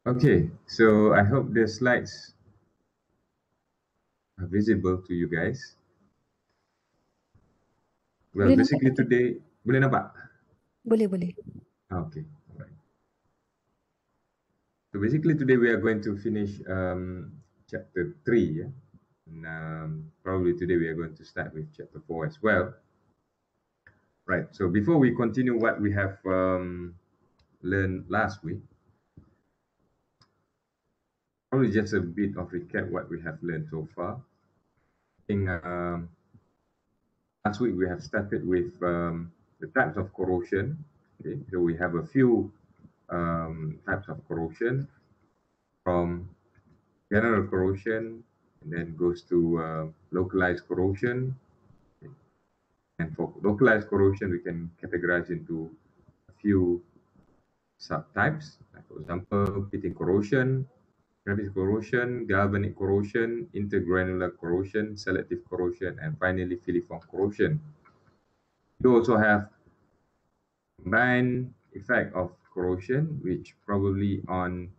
Okay, so I hope the slides are visible to you guys. Well, Boleh nampak basically tak? today, boleh nampak? Boleh. Okay, all right. So basically today we are going to finish chapter 3, yeah? And probably today we are going to start with chapter 4 as well. Right, so before we continue what we have learned last week, probably just a bit of recap what we have learned so far. I think last week we have started with the types of corrosion. Okay, so we have a few types of corrosion, from general corrosion, and then goes to localized corrosion. Okay. And for localized corrosion, we can categorize into a few subtypes. Like for example, pitting corrosion, crevice corrosion, galvanic corrosion, intergranular corrosion, selective corrosion, and finally filiform corrosion. You also have combined effect of corrosion, which probably on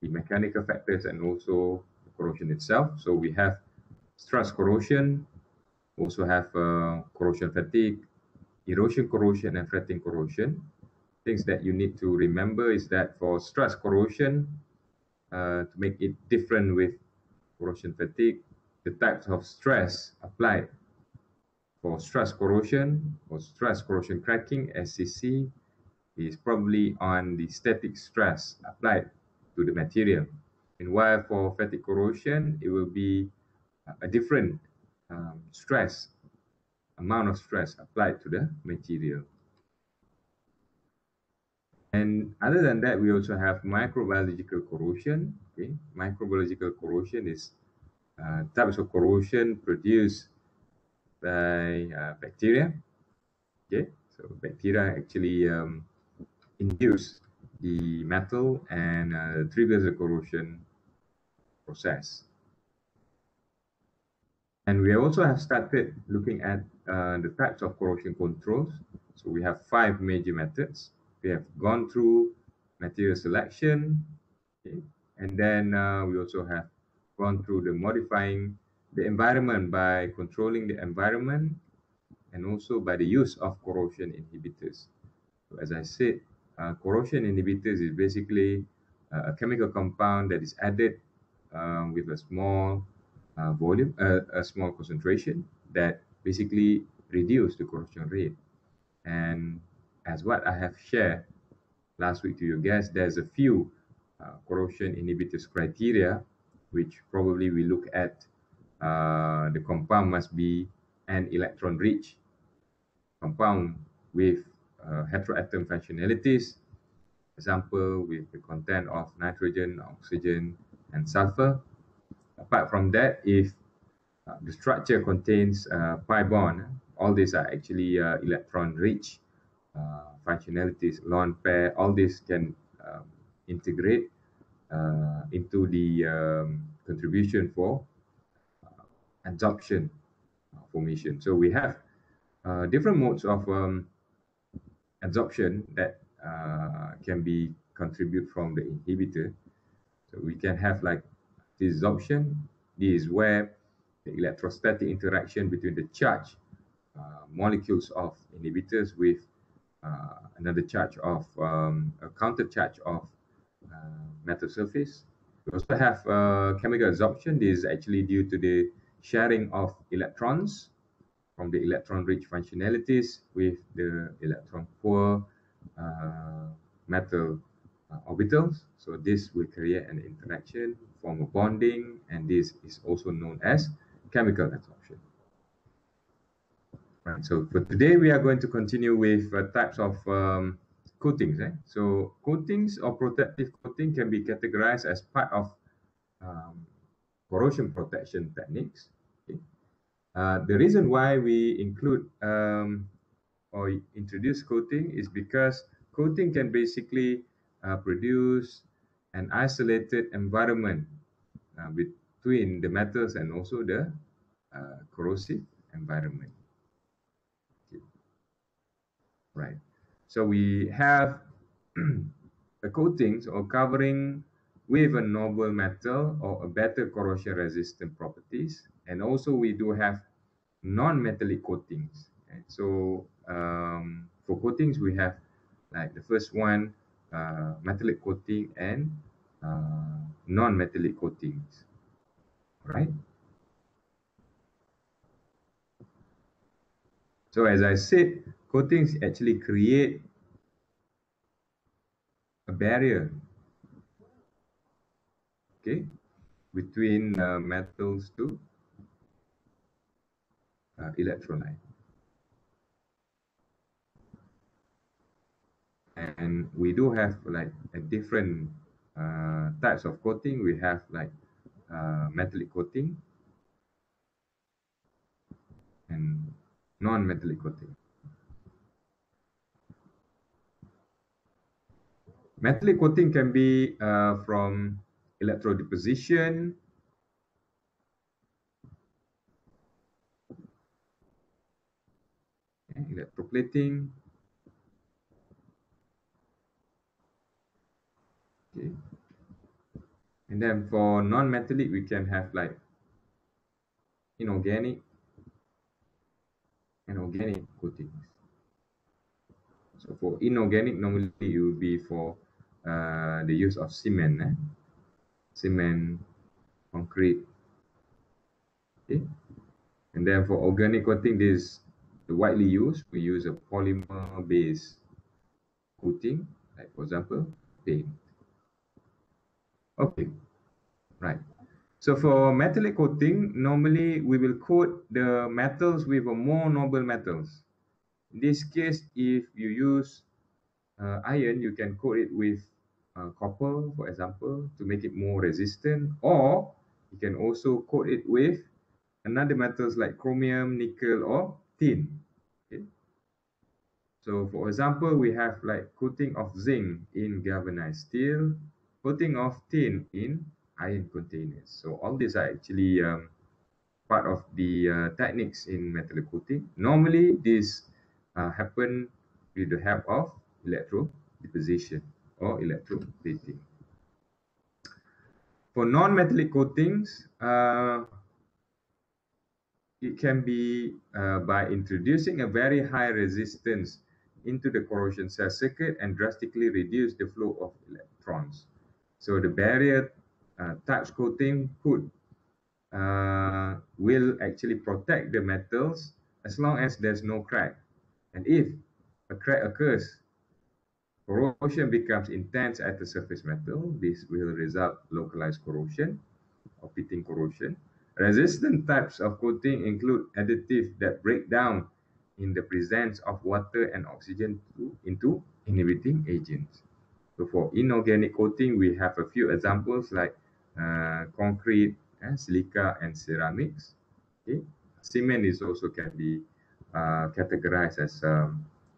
the mechanical factors and also the corrosion itself. So we have stress corrosion, also have corrosion fatigue, erosion corrosion, and fretting corrosion. Things that you need to remember is that for stress corrosion, to make it different with corrosion fatigue, the types of stress applied for stress corrosion or stress corrosion cracking, SCC, is probably on the static stress applied to the material. And while for fatigue corrosion, it will be a different stress, amount of stress applied to the material. And other than that, we also have microbiological corrosion. Okay, microbiological corrosion is types of corrosion produced by bacteria. Okay, so bacteria actually induce the metal and triggers the corrosion process. And we also have started looking at the types of corrosion controls. So we have 5 major methods. We have gone through material selection, okay? And then we also have gone through the modifying the environment by controlling the environment, and also by the use of corrosion inhibitors. So as I said, corrosion inhibitors is basically a chemical compound that is added with a small volume, a small concentration that basically reduce the corrosion rate. And as what I have shared last week to you guys, there's a few corrosion inhibitors criteria, which probably we look at the compound must be an electron-rich compound with heteroatom functionalities, example with the content of nitrogen, oxygen, and sulfur. Apart from that, if the structure contains pi bond, all these are actually electron-rich functionalities, lone pair, all these can integrate into the contribution for adsorption formation. So we have different modes of adsorption that can be contributed from the inhibitor. So we can have like desorption. This is where the electrostatic interaction between the charge molecules of inhibitors with another charge of a counter charge of metal surface. We also have chemical absorption. This is actually due to the sharing of electrons from the electron-rich functionalities with the electron-poor metal orbitals. So this will create an interaction, form a bonding, and this is also known as chemical absorption. Right. So for today, we are going to continue with types of coatings. So coatings or protective coating can be categorized as part of corrosion protection techniques. Okay. The reason why we include or introduce coating is because coating can basically produce an isolated environment between the metals and also the corrosive environment. Okay. Right. So we have a coatings or covering with a noble metal or a better corrosion resistant properties. And also we do have non-metallic coatings. Okay? So for coatings, we have like the first one, metallic coating and non-metallic coatings, right? So as I said, coatings actually create a barrier, okay, between metals to electrolyte. And we do have like a different types of coating. We have like metallic coating and non-metallic coating. Metallic coating can be from electrodeposition, electroplating, okay. And then for non-metallic, we can have like inorganic and organic coatings. So for inorganic, normally it will be for the use of cement, cement, concrete, okay. And then for organic coating, this is widely used. We use a polymer-based coating, like for example, paint. Okay, right. So for metallic coating, normally we will coat the metals with a more noble metals. In this case, if you use iron, you can coat it with copper, for example, to make it more resistant, or you can also coat it with another metals like chromium, nickel, or tin. Okay. So for example, we have like coating of zinc in galvanized steel, coating of tin in iron containers. So all these are actually part of the techniques in metallic coating. Normally, this happen with the help of electrodeposition or electroplating. For non-metallic coatings, it can be by introducing a very high resistance into the corrosion cell circuit and drastically reduce the flow of electrons. So the barrier touch coating will actually protect the metals as long as there's no crack. And if a crack occurs, corrosion becomes intense at the surface metal. This will result localized corrosion or pitting corrosion. Resistant types of coating include additives that break down in the presence of water and oxygen into inhibiting agents. So for inorganic coating, we have a few examples like concrete, silica, and ceramics. Okay. Cement is also can be categorized as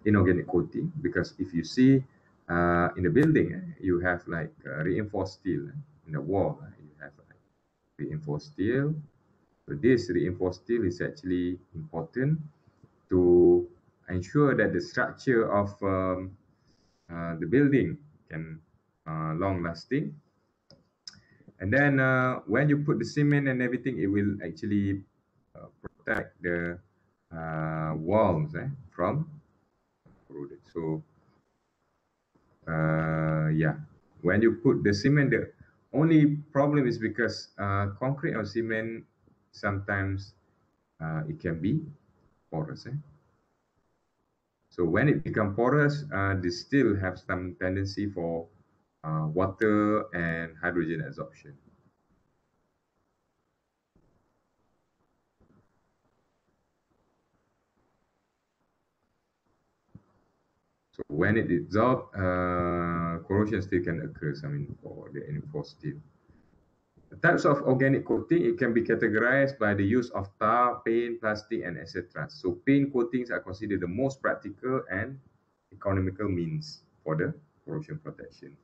inorganic coating because if you see in the building, you have like reinforced steel in the wall. You have like reinforced steel. So this reinforced steel is actually important to ensure that the structure of the building can long lasting. And then when you put the cement and everything, it will actually protect the walls from corroded. So yeah, when you put the cement, the only problem is because concrete or cement sometimes it can be porous. So when it becomes porous, they still have some tendency for water and hydrogen absorption. So when it dissolves, corrosion still can occur. I mean, for the reinforced steel. The types of organic coating, it can be categorized by the use of tar, paint, plastic, and etc. So paint coatings are considered the most practical and economical means for the corrosion protection.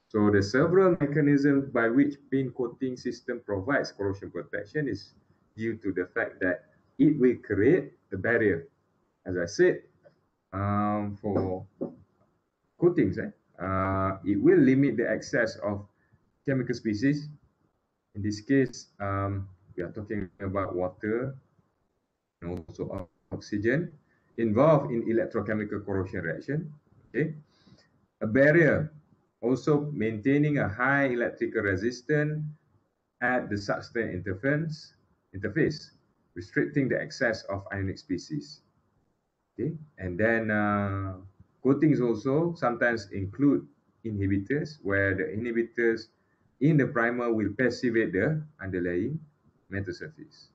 So the several mechanisms by which paint coating system provides corrosion protection is due to the fact that it will create the barrier. As I said, for coatings, it will limit the excess of chemical species. In this case, we are talking about water and also oxygen involved in electrochemical corrosion reaction. Okay, a barrier also maintaining a high electrical resistance at the substrate interface, restricting the excess of ionic species. Okay, and then coatings also sometimes include inhibitors, where the inhibitors in the primer will passivate the underlying metal surface.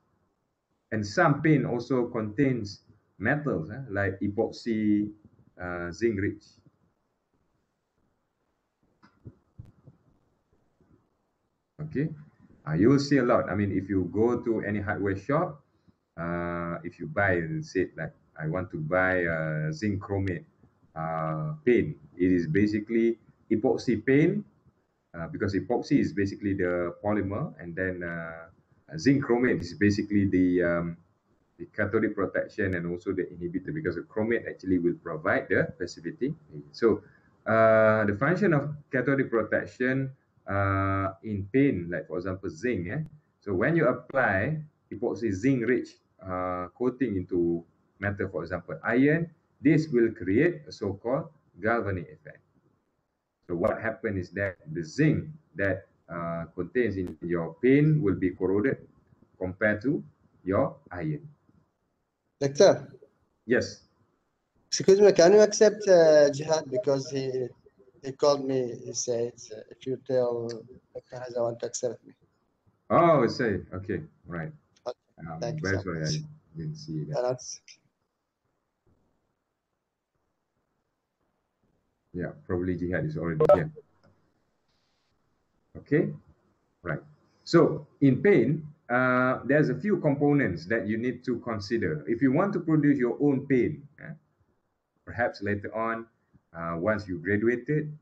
And some paint also contains metals like epoxy, zinc rich. Okay, you will see a lot. I mean, if you go to any hardware shop, if you buy, say, like, I want to buy zinc chromate paint, it is basically epoxy paint, because epoxy is basically the polymer, and then zinc chromate is basically the cathodic protection and also the inhibitor, because the chromate actually will provide the passivity. So the function of cathodic protection in paint, like for example zinc, so when you apply epoxy zinc rich coating into metal, for example iron, this will create a so-called galvanic effect. So what happens is that the zinc that contains in your paint will be corroded compared to your iron. Doctor. Yes. Excuse me, can you accept Jihad, because he called me, he said, if you tell Dr. Haza I want to accept me. Oh, say, okay, right. Okay. Thank you Very so sorry, much. I didn't see that. That's Yeah, probably Jihad is already here. Okay, right. So in paint, there's a few components that you need to consider. If you want to produce your own paint, perhaps later on, once you graduated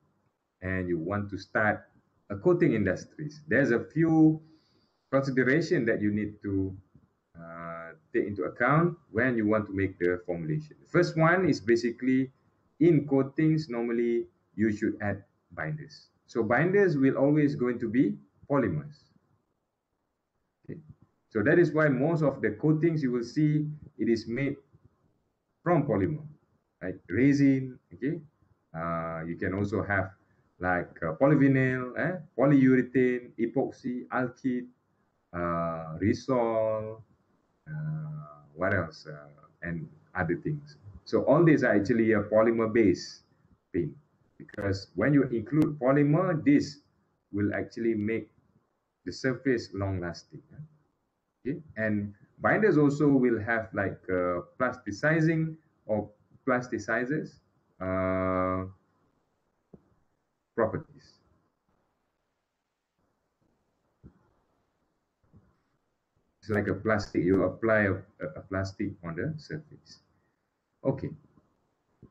and you want to start a coating industries, there's a few consideration that you need to take into account when you want to make the formulation. The first one is basically in coatings, normally you should add binders. So binders will always going to be polymers. Okay. So that is why most of the coatings you will see it is made from polymer, like resin. Okay, you can also have like polyvinyl, polyurethane, epoxy, alkyd, resol, what else, and other things. So all these are actually a polymer-based paint, because when you include polymer, this will actually make the surface long-lasting. Okay, and binders also will have like plasticizing or plasticizers properties. It's like a plastic. You apply a plastic on the surface. Okay.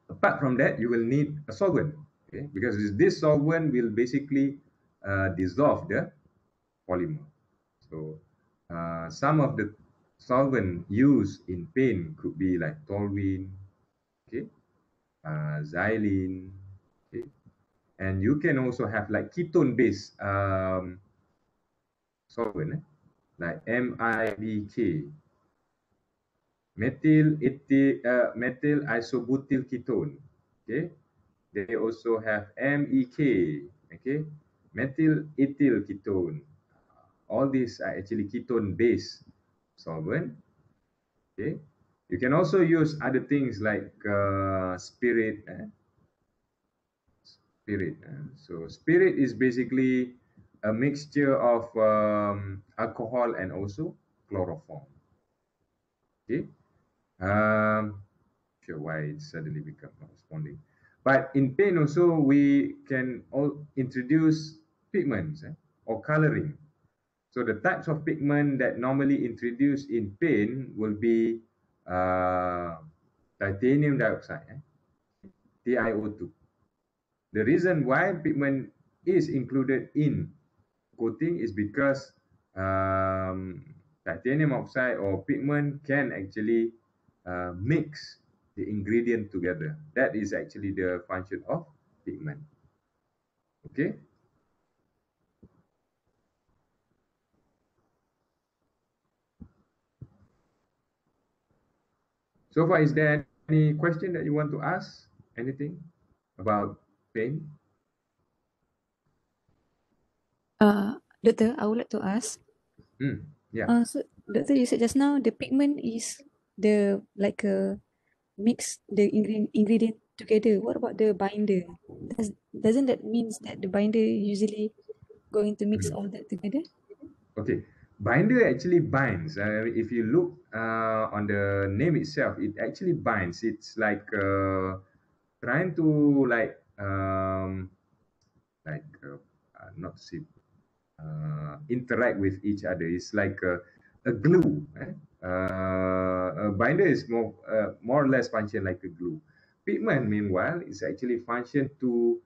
Apart from that, you will need a solvent, okay? Because this solvent will basically dissolve the polymer. So some of the solvent used in paint could be like toluene, okay, xylene, okay, and you can also have like ketone-based solvent, like MIBK, methyl isobutyl ketone. Okay, they also have MEK. Okay, methyl ethyl ketone. All these are actually ketone-based solvent. Okay, you can also use other things like spirit. Spirit. So spirit is basically a mixture of alcohol and also chloroform. Okay. Sure why it suddenly become not responding. But in paint also we can all introduce pigments or coloring. So the types of pigment that normally introduced in paint will be titanium dioxide, TiO2. The reason why pigment is included in coating is because titanium oxide or pigment can actually mix the ingredient together. That is actually the function of pigment. Okay. So far, is there any question that you want to ask? Anything about paint? Doctor, I would like to ask. Yeah. So Doctor, you said just now the pigment is the like a mix the ingredient together. What about the binder? Doesn't that means that the binder usually going to mix all that together? Okay. Binder actually binds. If you look on the name itself, it actually binds. It's like trying to not to say interact with each other. It's like a glue. A binder is more or less function like a glue. Pigment, meanwhile, is actually function to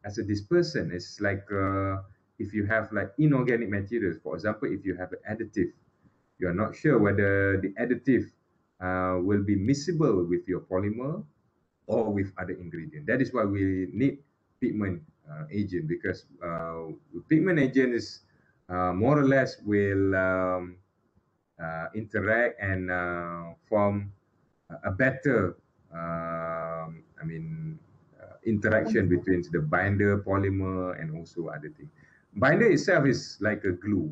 as a dispersant. It's like if you have like inorganic materials, for example, if you have an additive, you are not sure whether the additive will be miscible with your polymer or with other ingredient. That is why we need pigment agent, because pigment agent is more or less will interact and form a better, interaction between the binder, polymer, and also other things. Binder itself is like a glue.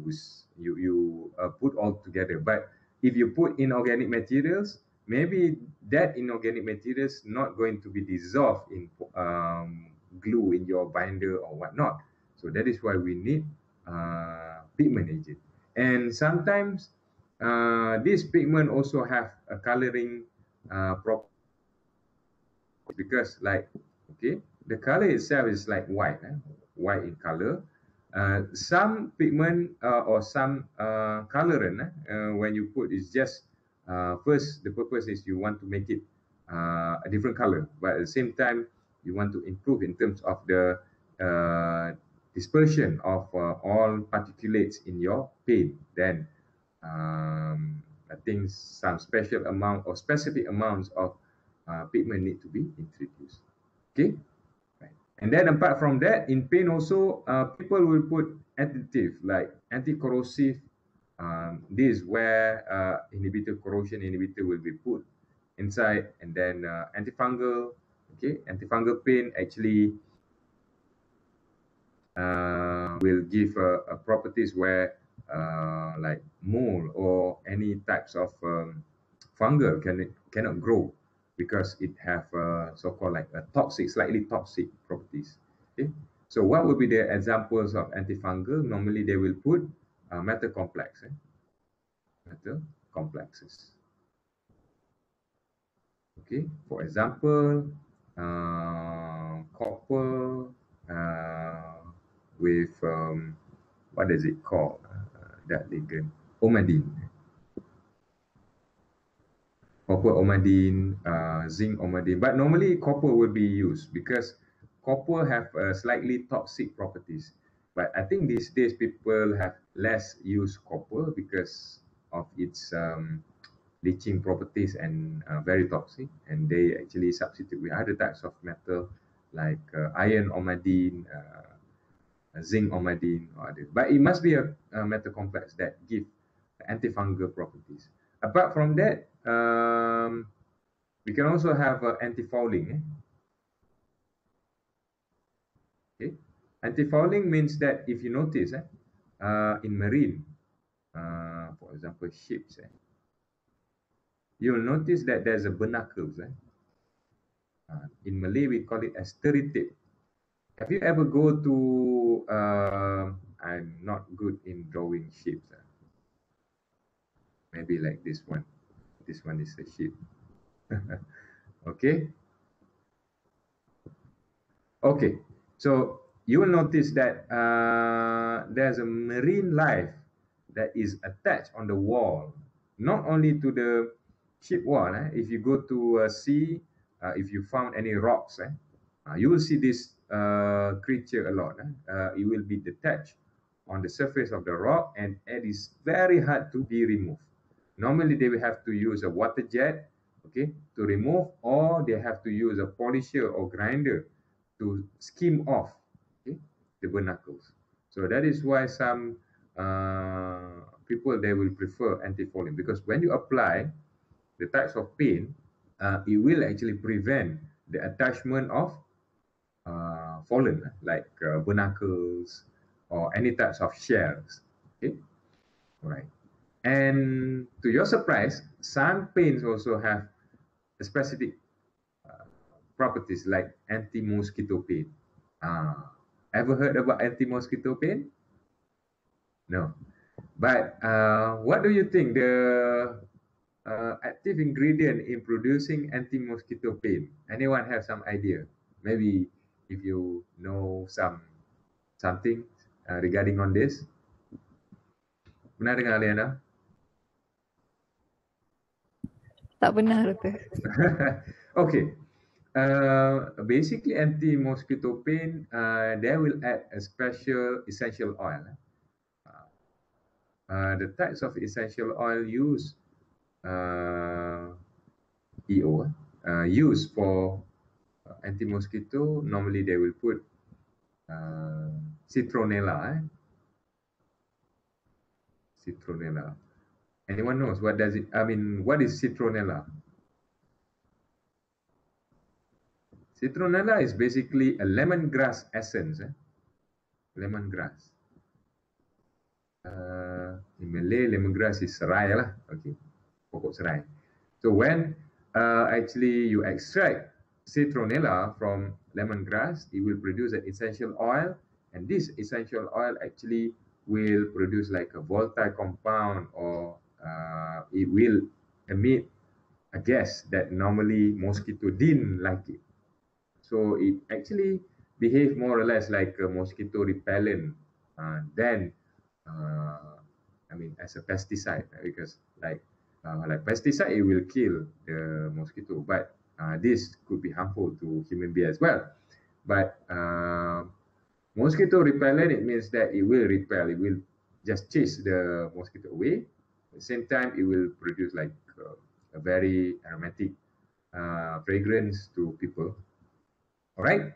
You put all together. But if you put inorganic materials, maybe that inorganic materials not going to be dissolved in glue in your binder or whatnot. So that is why we need pigment agent. And sometimes this pigment also have a coloring property, because like, okay, the color itself is like white, white in color. Some pigment or some colorant, when you put, is just first the purpose is you want to make it a different color, but at the same time you want to improve in terms of the dispersion of all particulates in your paint. Then I think some special amount or specific amounts of pigment need to be introduced. Okay, right. And then apart from that, in paint also, people will put additive like anti-corrosive. This is where corrosion inhibitor will be put inside, and then antifungal. Okay, antifungal paint actually will give properties where like mold or any types of fungal cannot grow, because it have so-called like a toxic, slightly toxic properties. Okay, so what would be the examples of antifungal? Normally they will put metal complex, metal complexes. Okay, for example, copper with what is it called? That ligand, omadine. Copper omadine, zinc omadine. But normally copper will be used because copper have slightly toxic properties. But I think these days people have less use copper because of its leaching properties and very toxic, and they actually substitute with other types of metal like iron omadine, zinc omadine, or other. But it must be a metal complex that give antifungal properties. Apart from that, we can also have antifouling. Okay, antifouling means that if you notice in marine, for example, ships, you'll notice that there's a barnacles. In Malay, we call it as teritip. Have you ever go to? I'm not good in drawing shapes. Maybe like this one. This one is a shape. Okay. Okay. So you will notice that there's a marine life that is attached on the wall, not only to the ship wall. If you go to a sea, if you found any rocks, you will see this creature a lot. It will be detached on the surface of the rock, and it is very hard to be removed. Normally, they will have to use a water jet, okay, to remove, or they have to use a polisher or grinder to skim off, okay, the barnacles. So that is why some people, they will prefer anti-fouling, because when you apply the types of paint, it will actually prevent the attachment of fallen, like barnacles or any types of shells. Okay, all right. And to your surprise, some paints also have a specific properties like anti-mosquito paint. Ever heard about anti-mosquito paint? No. But what do you think the active ingredient in producing anti-mosquito paint? Anyone have some idea? Maybe if you know something regarding on this. Benar dengar Aliana? Tak benar tu. Okay. Basically, anti-mosquito paint, they will add a special essential oil. The types of essential oil used, EO, used for anti-mosquito, normally they will put citronella. Citronella. Anyone knows what does it? I mean, what is citronella? Citronella is basically a lemongrass essence. Lemongrass. In Malay, lemongrass is serai lah. Okay, pokok serai. So when actually you extract citronella from lemongrass, it will produce an essential oil, and this essential oil actually will produce like a volatile compound, or it will emit a gas that normally mosquito didn't like it. So it actually behave more or less like a mosquito repellent than, I mean, as a pesticide, right? Because like pesticide, it will kill the mosquito, but this could be harmful to human being as well. But mosquito repellent, it means that it will repel, it will just chase the mosquito away. At the same time, it will produce like a very aromatic fragrance to people. All right.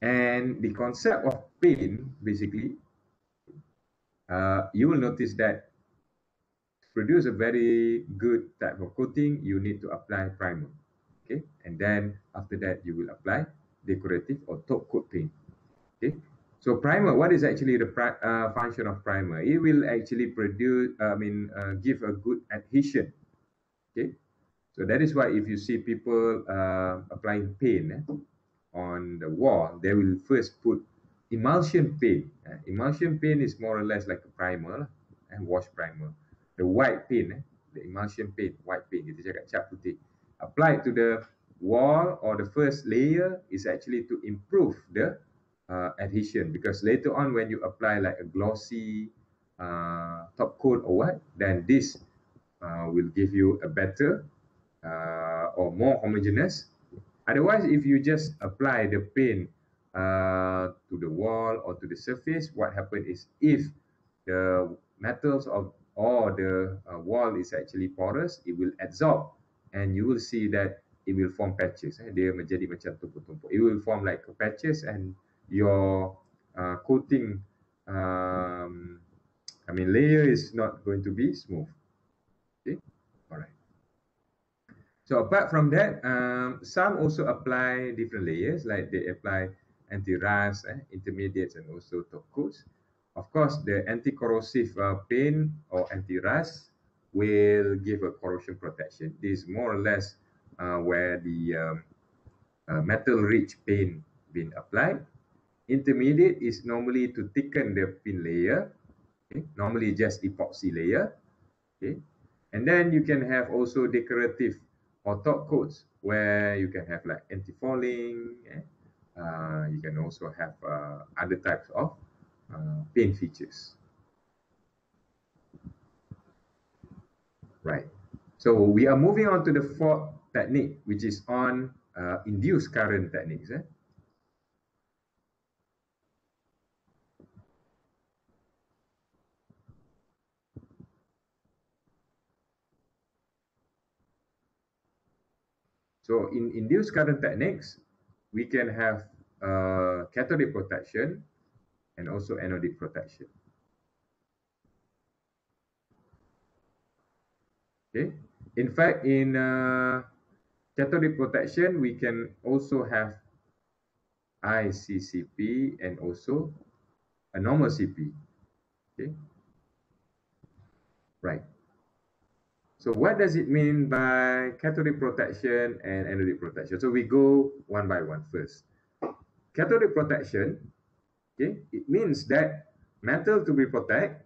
And the concept of paint, basically, you will notice that to produce a very good type of coating, you need to apply primer. Okay. And then after that, you will apply decorative or top coat paint. Okay. So primer, what is actually the function of primer? It will actually produce, give a good adhesion. Okay. So that is why if you see people applying paint on the wall, they will first put emulsion paint. Emulsion paint is more or less like a primer and wash primer. The white paint, the emulsion paint, white paint, kita cakap cat putih. Applied to the wall or the first layer is actually to improve the adhesion, because later on when you apply like a glossy top coat or what, then this will give you a better or more homogeneous. Otherwise, if you just apply the paint to the wall or to the surface, what happens is if the metals of or the wall is actually porous, it will absorb, and you will see that it will form patches. Dia menjadi macam tumpuk-tumpuk. It will form like patches, and your coating, layer is not going to be smooth. Okay, all right. So apart from that, some also apply different layers, like they apply anti-rust, intermediates, and also top coats. Of course, the anti-corrosive paint or anti-rust will give a corrosion protection. This is more or less where the metal-rich paint being applied. Intermediate is normally to thicken the paint layer, okay? Normally just epoxy layer. Okay, and then you can have also decorative or top coats where you can have like anti-fouling. You can also have other types of paint features. Right. So we are moving on to the fourth technique, which is on induced current techniques. So in induced current techniques, we can have cathodic protection and also anodic protection. Okay. In fact, in cathodic protection, we can also have ICCP and also a normal CP. Okay. Right. So what does it mean by cathodic protection and anodic protection? So we go one by one first. Cathodic protection, okay, it means that metal to be protected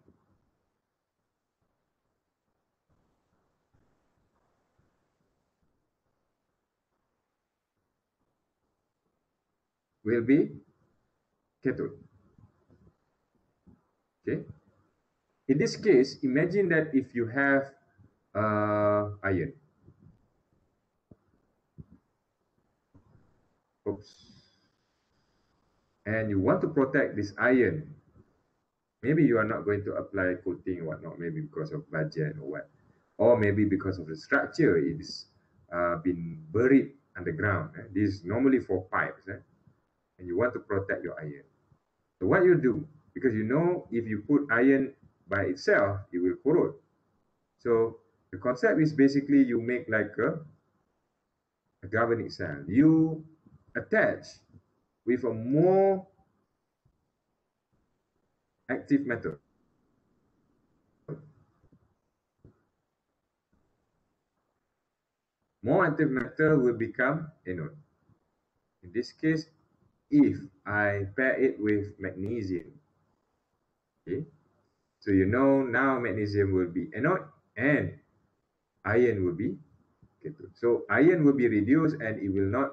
will be cathode. Okay. In this case, imagine that if you have iron. Oops. And you want to protect this iron. Maybe you are not going to apply coating or whatnot, maybe because of budget or what. Or maybe because of the structure, it's been buried underground. This is normally for pipes. And you want to protect your iron. So what you do, because you know if you put iron by itself, it will corrode. So the concept is basically you make like a galvanic cell. You attach with a more active metal. More active metal will become anode. In this case, if I pair it with magnesium, okay, so you know now magnesium will be anode and iron will be cathode. So iron will be reduced and it will not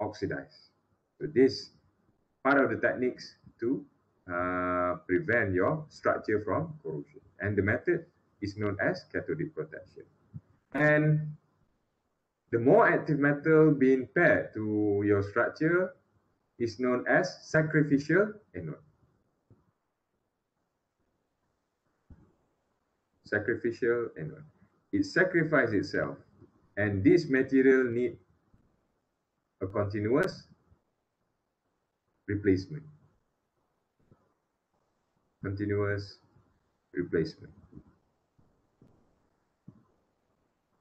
oxidize. So this part of the techniques to prevent your structure from corrosion. And the method is known as cathodic protection. And the more active metal being paired to your structure is known as sacrificial anode. Sacrificial anode. It sacrifices itself, and this material need a continuous replacement. Continuous replacement.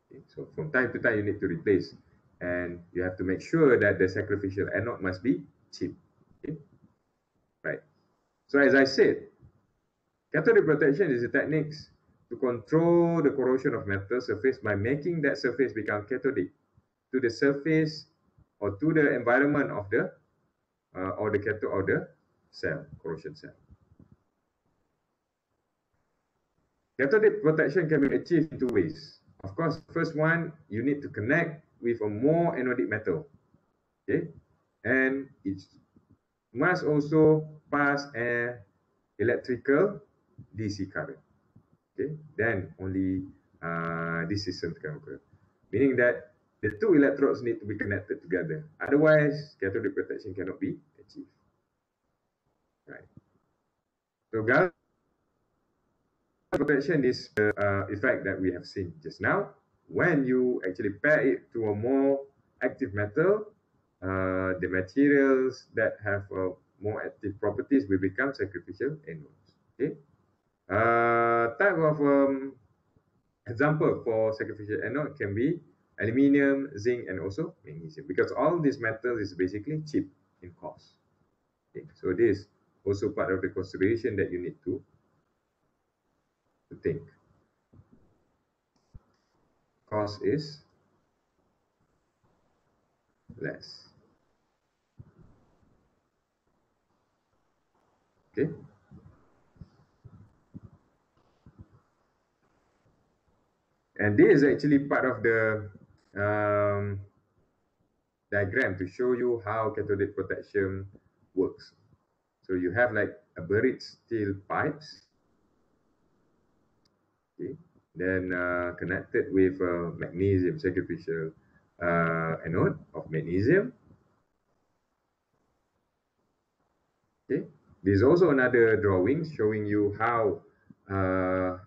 Okay, so from time to time you need to replace, and you have to make sure that the sacrificial anode must be cheap. Okay? Right. So as I said, cathodic protection is a technique to control the corrosion of metal surface by making that surface become cathodic to the surface or to the environment of the or the cathode or the cell, corrosion cell. Cathodic protection can be achieved in two ways. Of course, first one, you need to connect with a more anodic metal, okay, and it must also pass an electrical DC current. Okay, then only this system can occur. Meaning that the two electrodes need to be connected together. Otherwise, cathodic protection cannot be achieved. Right. So galvanic protection is the effect that we have seen just now. When you actually pair it to a more active metal, the materials that have more active properties will become sacrificial anodes. Okay. Type of example for sacrificial anode can be aluminium, zinc, and also magnesium, because all these metals is basically cheap in cost. Okay, so this is also part of the consideration that you need to think. Cost is less. Okay. And this is actually part of the diagram to show you how cathodic protection works. So you have like a buried steel pipes, okay, then connected with magnesium sacrificial anode of magnesium. Okay, there's also another drawing showing you how the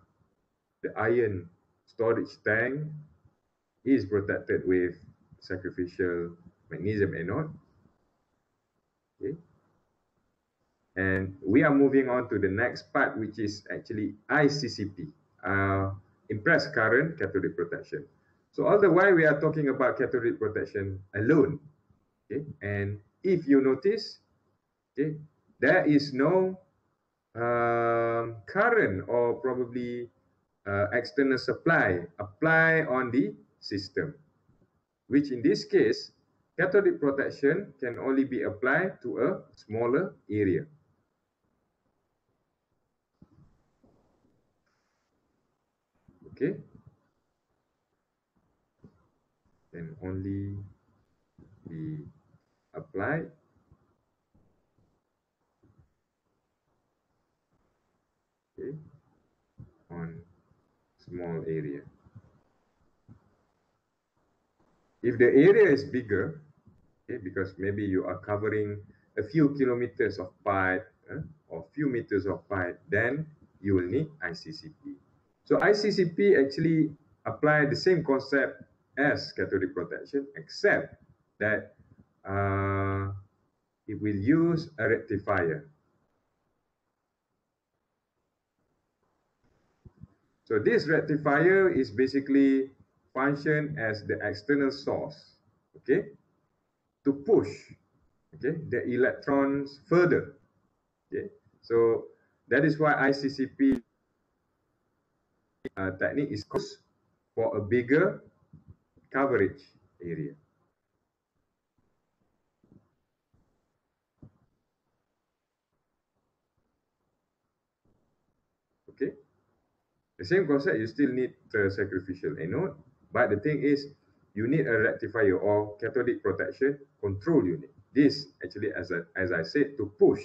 iron storage tank is protected with sacrificial magnesium anode. Okay. And we are moving on to the next part, which is actually ICCP, impressed current cathodic protection. So all the while we are talking about cathodic protection alone. Okay. And if you notice, okay, there is no current or probably external supply apply on the system, which in this case, cathodic protection can only be applied to a smaller area. Okay, can only be applied okay, on small area. If the area is bigger, okay, because maybe you are covering a few kilometers of pipe or few meters of pipe, then you will need ICCP. So ICCP actually apply the same concept as cathodic protection, except that it will use a rectifier. So this rectifier is basically function as the external source, okay, to push, okay, the electrons further, okay. So that is why ICCP technique is used for a bigger coverage area. Okay, the same concept, you still need the sacrificial anode, but the thing is, you need a rectifier or cathodic protection control unit. This actually, as I said, to push.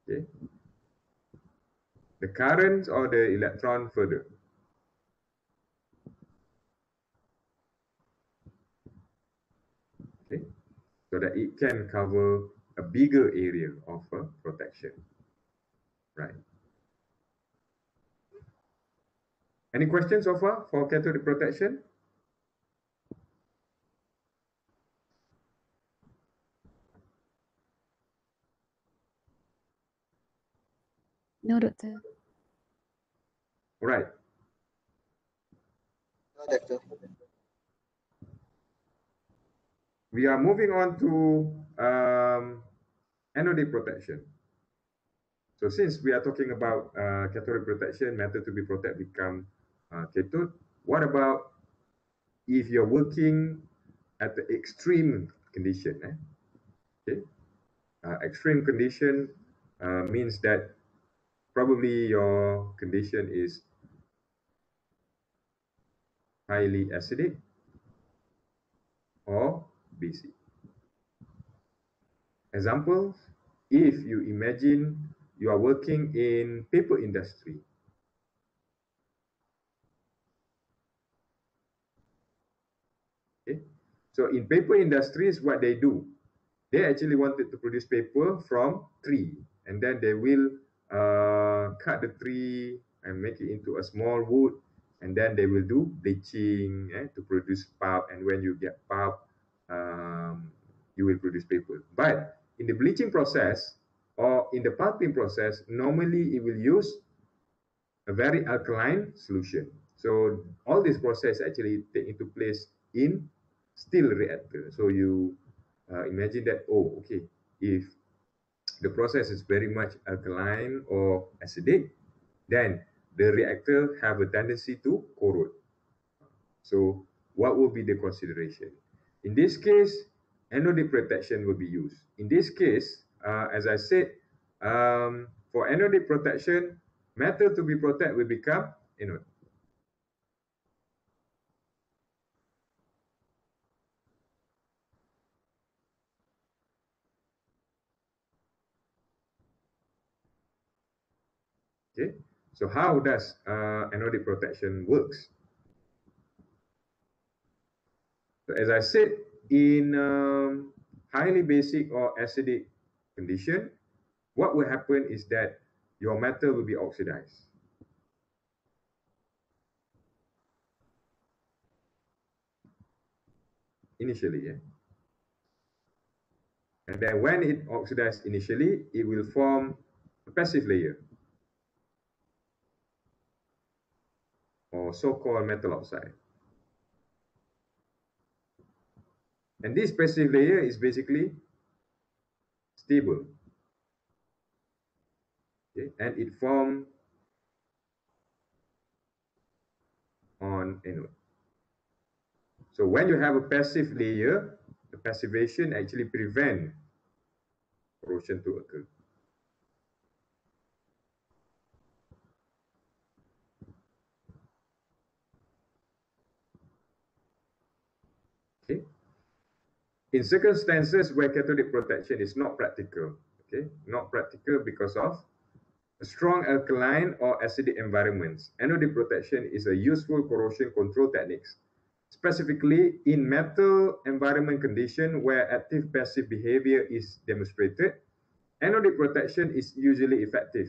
Okay, the currents or the electron further. Okay, so that it can cover a bigger area of protection, right? Any questions so far for cathodic protection? No, doctor. All right. No, doctor. We are moving on to anodic protection. So since we are talking about cathodic protection, metal to be protected become cathode, what about if you're working at the extreme condition? Okay, extreme condition means that probably your condition is highly acidic or basic. Examples, if you imagine you are working in paper industry. Okay, so in paper industries, what they do, they actually wanted to produce paper from tree, and then they will cut the tree and make it into a small wood, and then they will do bleaching to produce pulp. And when you get pulp, you will produce paper. But in the bleaching process or in the pulping process, normally it will use a very alkaline solution. So all this process actually take into place in steel reactor. So you imagine that, oh, okay, if the process is very much alkaline or acidic, then the reactor have a tendency to corrode. So what will be the consideration? In this case, anodic protection will be used. In this case, as I said, for anodic protection, metal to be protected will become anode. Okay, so how does anodic protection works? So as I said, in highly basic or acidic condition, what will happen is that your metal will be oxidized. Initially, yeah. And then when it oxidizes initially, it will form a passive layer, or so-called metal oxide. And this passive layer is basically stable. Okay? And it forms on anode. So when you have a passive layer, the passivation actually prevents corrosion to occur. Okay. In circumstances where cathodic protection is not practical, okay, not practical because of a strong alkaline or acidic environments, anodic protection is a useful corrosion control technique, specifically in metal environment condition where active passive behavior is demonstrated. Anodic protection is usually effective.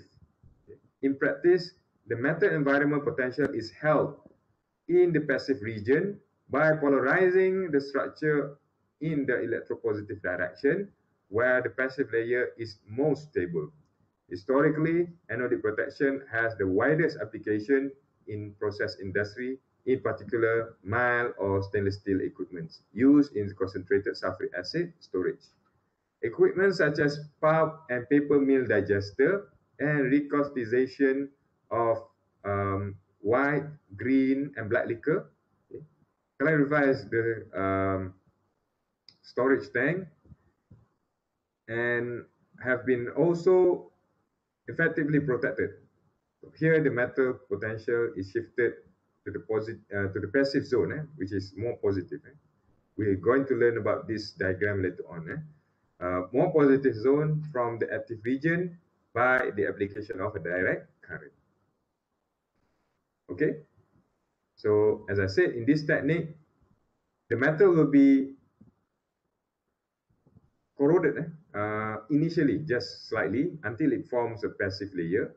In practice, the metal environment potential is held in the passive region by polarizing the structure in the electropositive direction where the passive layer is most stable. Historically, anodic protection has the widest application in process industry, in particular mild or stainless steel equipment used in concentrated sulfuric acid storage. Equipment such as pulp and paper mill digester and recrystallization of white, green, and black liquor, okay, clarifies the storage tank and have been also effectively protected. So here, the metal potential is shifted to the passive zone, which is more positive. We're going to learn about this diagram later on. More positive zone from the active region by the application of a direct current. Okay, so as I said, in this technique, the metal will be corroded initially just slightly until it forms a passive layer.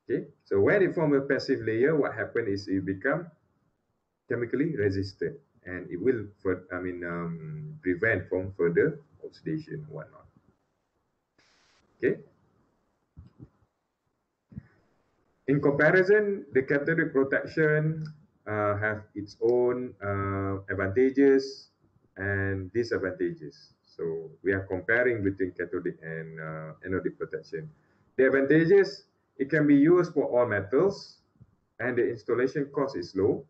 Okay, so when it forms a passive layer, what happens is it become chemically resistant, and it will, prevent from further oxidation and whatnot. Okay. In comparison, the cathodic protection have its own advantages and disadvantages. So we are comparing between cathodic and anodic protection. The advantages, it can be used for all metals and the installation cost is low.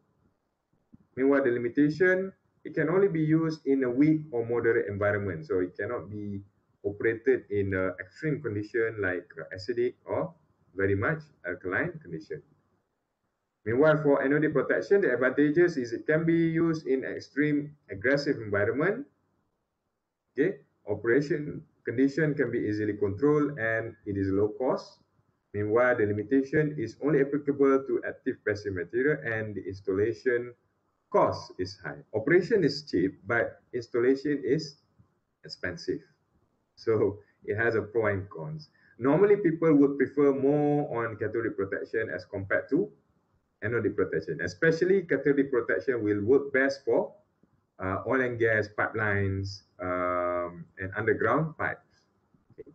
Meanwhile, the limitation, it can only be used in a weak or moderate environment. So it cannot be operated in extreme condition like acidic or very much alkaline condition. Meanwhile, for anodic protection, the advantages is it can be used in extreme aggressive environment. Okay, operation condition can be easily controlled and it is low cost. Meanwhile, the limitation is only applicable to active passive material and the installation cost is high. Operation is cheap, but installation is expensive. So it has a pro and cons. Normally, people would prefer more on cathodic protection as compared to anodic protection. Especially cathodic protection will work best for oil and gas pipelines and underground pipes. Okay.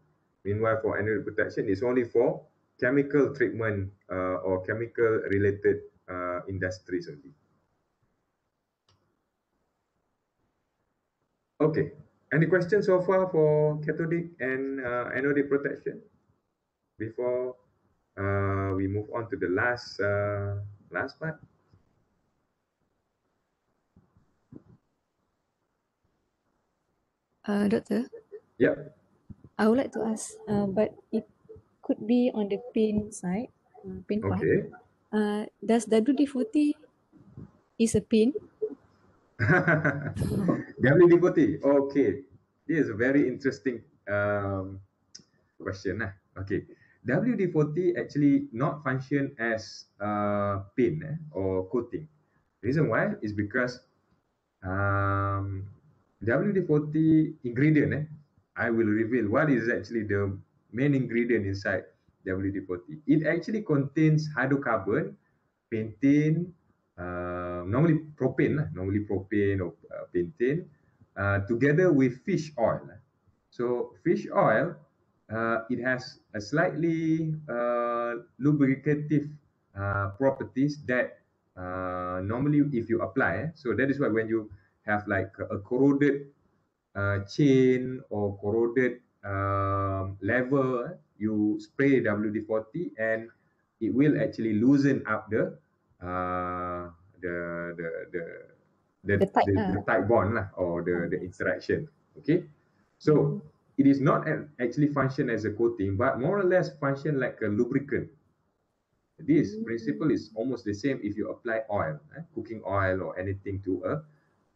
Meanwhile, for anodic protection, it's only for chemical treatment or chemical related industries only. Okay. Any questions so far for cathodic and anodic protection before we move on to the last part? Doctor, Yep. I would like to ask, but it could be on the pain side, pain part. Okay. Does WD-40 is a pain? WD-40. Okay. This is a very interesting question. Okay. WD-40 actually not function as pin or coating. Reason why is because WD-40 ingredient, I will reveal what is actually the main ingredient inside WD-40. It actually contains hydrocarbon, pentane, normally propane or pentane, together with fish oil. So fish oil, it has a slightly lubricative properties that normally if you apply, so that is why when you have like a corroded chain or corroded lever, you spray WD-40 and it will actually loosen up uh, the the the The type. the tight bond lah, or the interaction. Okay, so it is not actually function as a coating, but more or less function like a lubricant. This principle is almost the same if you apply oil, cooking oil or anything to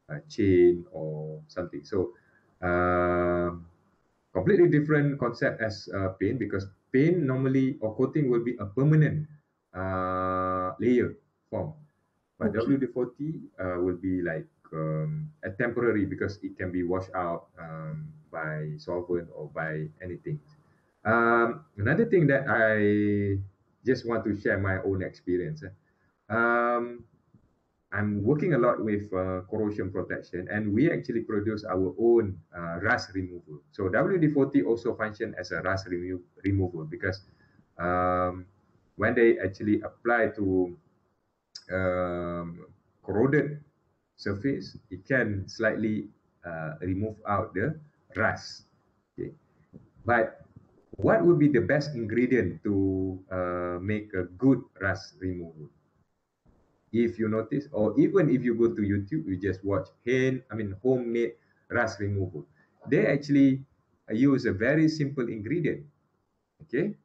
a chain or something. So completely different concept as paint, because paint normally or coating will be a permanent layer form, but Okay. WD-40 will be like a temporary, because it can be washed out by solvent or by anything. Another thing that I just want to share my own experience. Um, I'm working a lot with corrosion protection, and we actually produce our own rust removal. So WD-40 also function as a rust removal, because um, when they actually apply to corroded surface, it can slightly remove out the rust. Okay. But what would be the best ingredient to make a good rust removal? If you notice, or even if you go to YouTube, you just watch homemade rust removal. They actually use a very simple ingredient. Okay,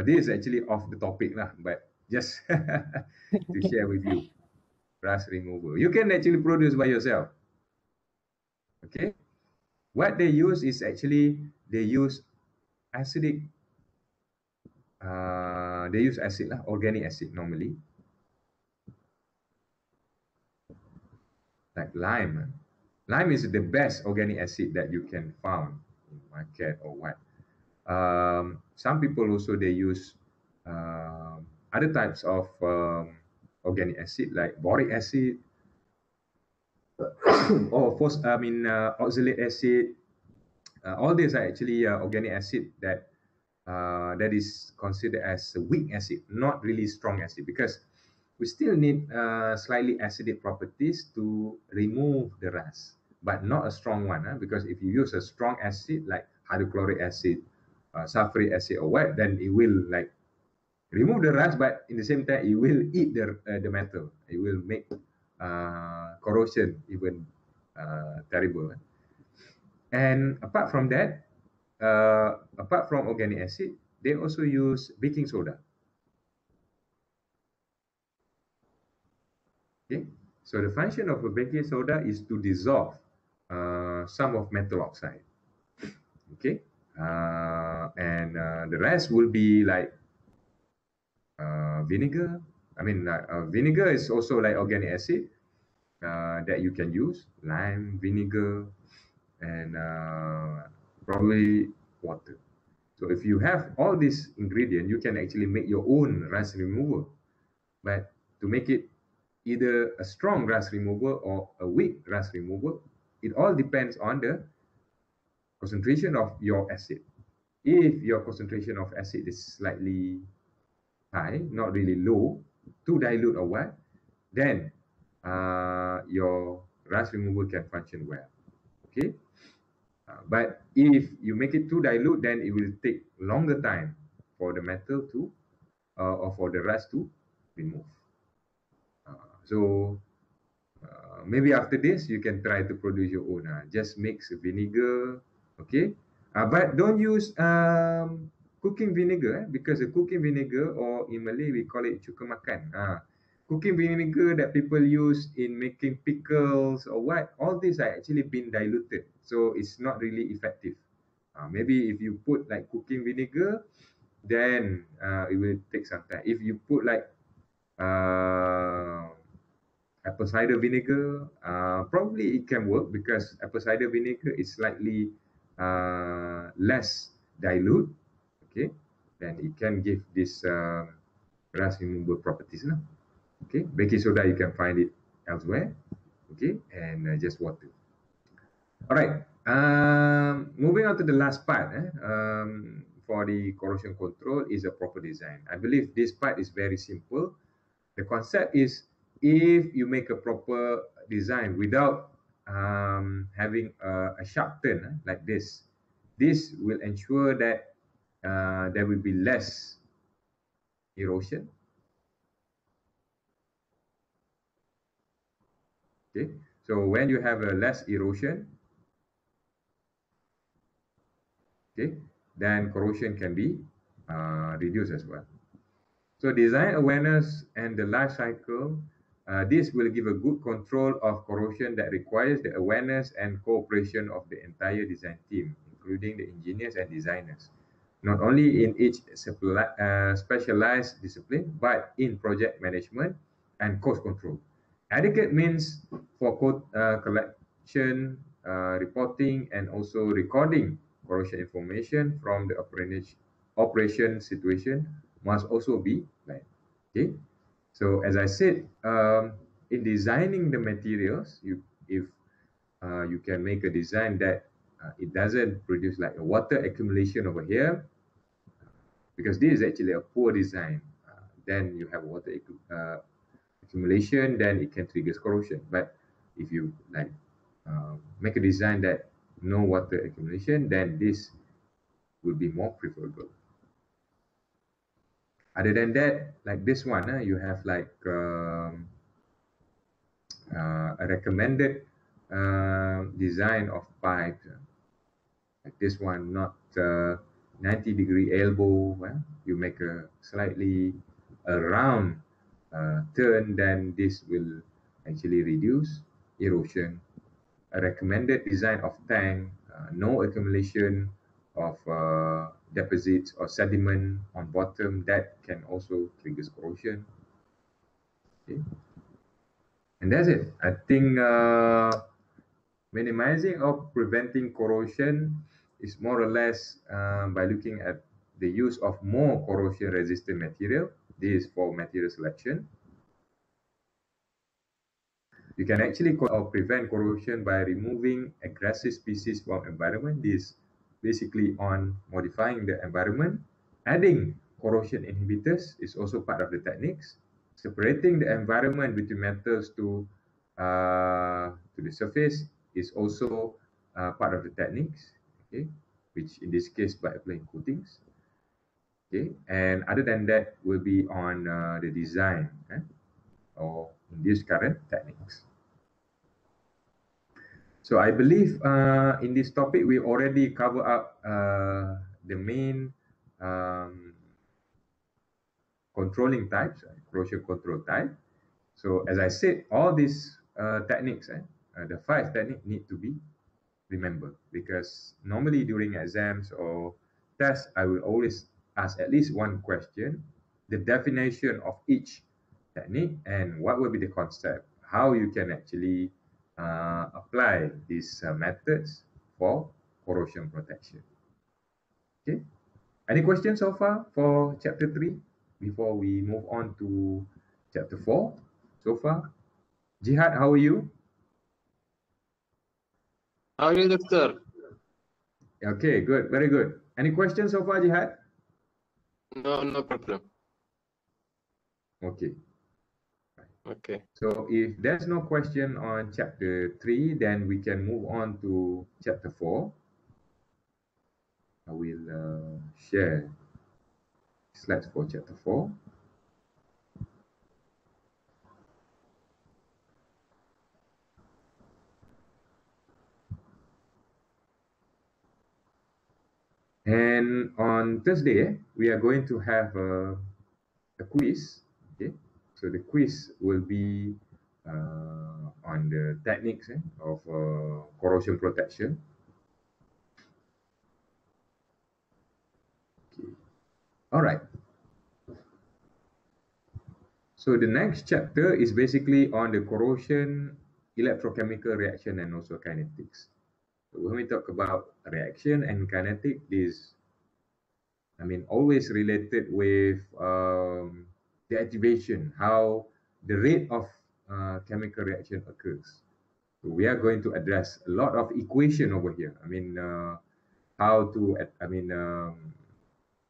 this is actually off the topic lah, but just to Okay. share with you, rust removal. You can actually produce by yourself. Okay, what they use is actually they use acidic. They use acid lah, organic acid normally, like lime. Lime is the best organic acid that you can find in market or what. Some people also they use other types of organic acid like boric acid or oxalate acid. All these are actually organic acid that is considered as a weak acid, not really strong acid, because we still need slightly acidic properties to remove the rust, but not a strong one. Because if you use a strong acid like hydrochloric acid, sulfuric acid, or what, then it will like remove the rust, but in the same time, it will eat the metal. It will make corrosion even terrible. And apart from that, apart from organic acid, they also use baking soda. Okay, so the function of a baking soda is to dissolve some of metal oxide. Okay, and the rest will be like vinegar. Vinegar is also like organic acid that you can use, lime, vinegar, and probably water. So if you have all these ingredients, you can actually make your own rust remover. But to make it either a strong rust remover or a weak rust remover, it all depends on the concentration of your acid. If your concentration of acid is slightly high, not really low, too dilute or what, then your rust remover can function well. Okay, but if you make it too dilute, then it will take longer time for the metal to or for the rust to remove. So maybe after this you can try to produce your own. Just mix vinegar, okay? But don't use cooking vinegar, because the cooking vinegar, or in Malay we call it cuka makan. Cooking vinegar that people use in making pickles or what, all these are actually been diluted, so it's not really effective. Maybe if you put like cooking vinegar, then it will take some time. If you put like uh, apple cider vinegar, probably it can work, because apple cider vinegar is slightly less dilute. Okay, then it can give this rust removal properties. Okay, baking soda you can find it elsewhere. Okay, and just water. All right. Moving on to the last part for the corrosion control is a proper design. I believe this part is very simple. The concept is if you make a proper design without having a sharp turn like this will ensure that there will be less erosion. Okay, so when you have a less erosion, okay, then corrosion can be reduced as well. So design awareness and the life cycle, this will give a good control of corrosion that requires the awareness and cooperation of the entire design team, including the engineers and designers, not only in each specialized discipline, but in project management and cost control. Adequate means for code collection, reporting, and also recording corrosion information from the operation situation must also be planned. Okay, so as I said, in designing the materials, if you can make a design that it doesn't produce like a water accumulation over here, because this is actually a poor design. Then you have water accumulation, then it can trigger corrosion. But if you like make a design that no water accumulation, then this will be more preferable. Other than that, like this one, you have like a recommended design of pipes. Like this one, not 90-degree elbow. You make a slightly round turn, then this will actually reduce erosion. A recommended design of tank, no accumulation of deposits or sediment on bottom, that can also trigger corrosion. Okay. And that's it. I think minimizing or preventing corrosion is more or less by looking at the use of more corrosion resistant material. This is for material selection. You can actually or prevent corrosion by removing aggressive species from environment. This basically on modifying the environment. Adding corrosion inhibitors is also part of the techniques. Separating the environment between metals to the surface is also part of the techniques, okay, which in this case by applying coatings. Okay, and other than that will be on the design or in this current techniques. So I believe in this topic we already cover up the main controlling types, corrosion control type. So as I said, all these techniques, the 5 techniques need to be remembered, because normally during exams or tests, I will always ask at least one question, the definition of each technique and what will be the concept, how you can actually apply these methods for corrosion protection. Okay, any questions so far for chapter 3 before we move on to chapter 4 so far? Jihad, how are you? How are you, doctor? Okay, good, very good. Any questions so far, Jihad? No, no problem. Okay. Okay. So if there's no question on chapter 3, then we can move on to chapter 4. I will share slides for chapter 4. And on Thursday, we are going to have a quiz. Okay, so the quiz will be on the techniques of corrosion protection. Okay. All right. So the next chapter is basically on the corrosion, electrochemical reaction, and also kinetics. So when we talk about reaction and kinetic, this, I mean, always related with the activation, how the rate of chemical reaction occurs. So we are going to address a lot of equation over here. I mean, how to,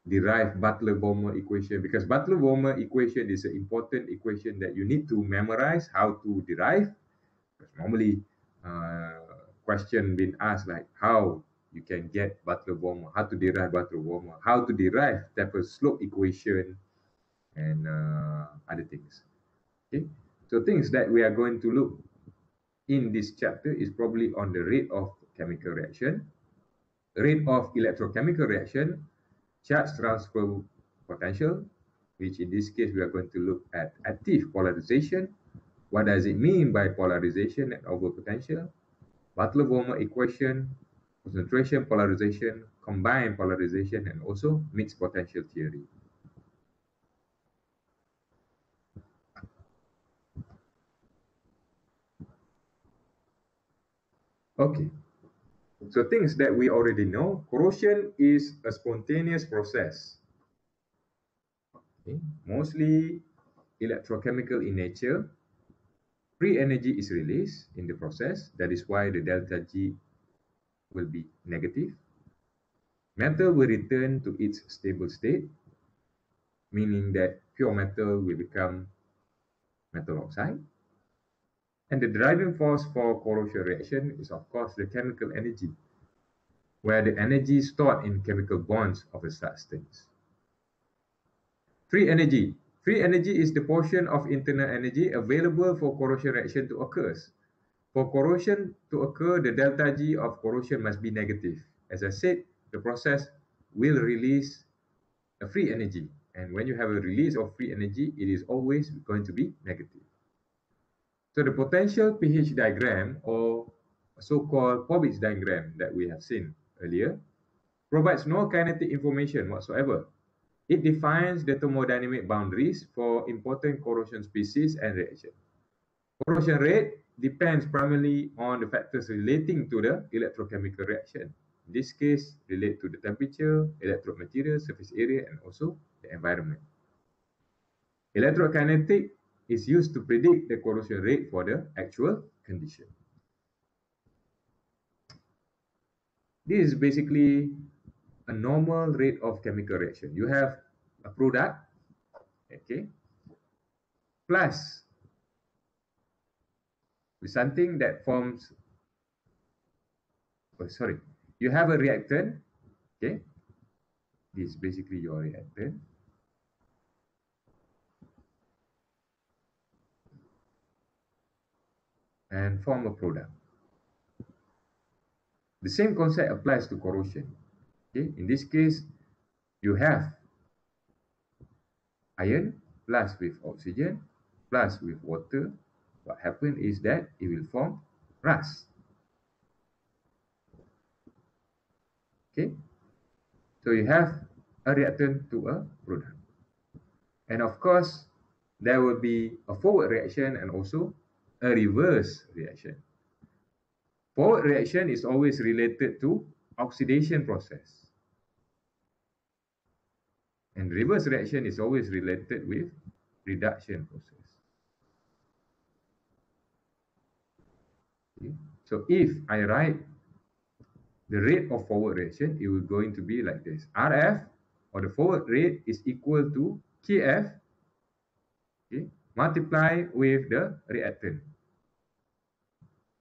derive Butler-Volmer equation, because Butler-Volmer equation is an important equation that you need to memorize how to derive. Because normally, question been asked like how you can get Butler-Volmer, how to derive Butler-Volmer, how to derive taper-slope equation, and other things. Okay, so things that we are going to look in this chapter is probably on the rate of chemical reaction, rate of electrochemical reaction, charge transfer potential, which in this case we are going to look at active polarization. What does it mean by polarization and overpotential? Butler-Volmer equation, concentration polarization, combined polarization, and also mixed potential theory. Okay, so things that we already know, corrosion is a spontaneous process. Okay. Mostly electrochemical in nature. Free energy is released in the process. That is why the delta G will be negative. Metal will return to its stable state, meaning that pure metal will become metal oxide. And the driving force for corrosion reaction is, of course, the chemical energy, where the energy is stored in chemical bonds of a substance. Free energy. Free energy is the portion of internal energy available for corrosion reaction to occur. For corrosion to occur, the delta G of corrosion must be negative. As I said, the process will release a free energy. And when you have a release of free energy, it is always going to be negative. So the potential pH diagram, or so-called Povich diagram that we have seen earlier, provides no kinetic information whatsoever. It defines the thermodynamic boundaries for important corrosion species and reaction. Corrosion rate depends primarily on the factors relating to the electrochemical reaction. In this case, relate to the temperature, electrode material, surface area, and also the environment. Electrokinetic is used to predict the corrosion rate for the actual condition. This is basically a normal rate of chemical reaction. You have a product, okay, plus with something that forms, you have a reactant, okay, this is basically your reactant, and form a product. The same concept applies to corrosion. Okay, in this case, you have iron plus with oxygen plus with water. What happens is that it will form rust. Okay, so you have a reactant to a product, and of course there will be a forward reaction and also a reverse reaction. Forward reaction is always related to oxidation process, and reverse reaction is always related with reduction process. Okay. So if I write the rate of forward reaction, it will going to be like this. RF, or the forward rate, is equal to Kf, okay, multiply with the reactant.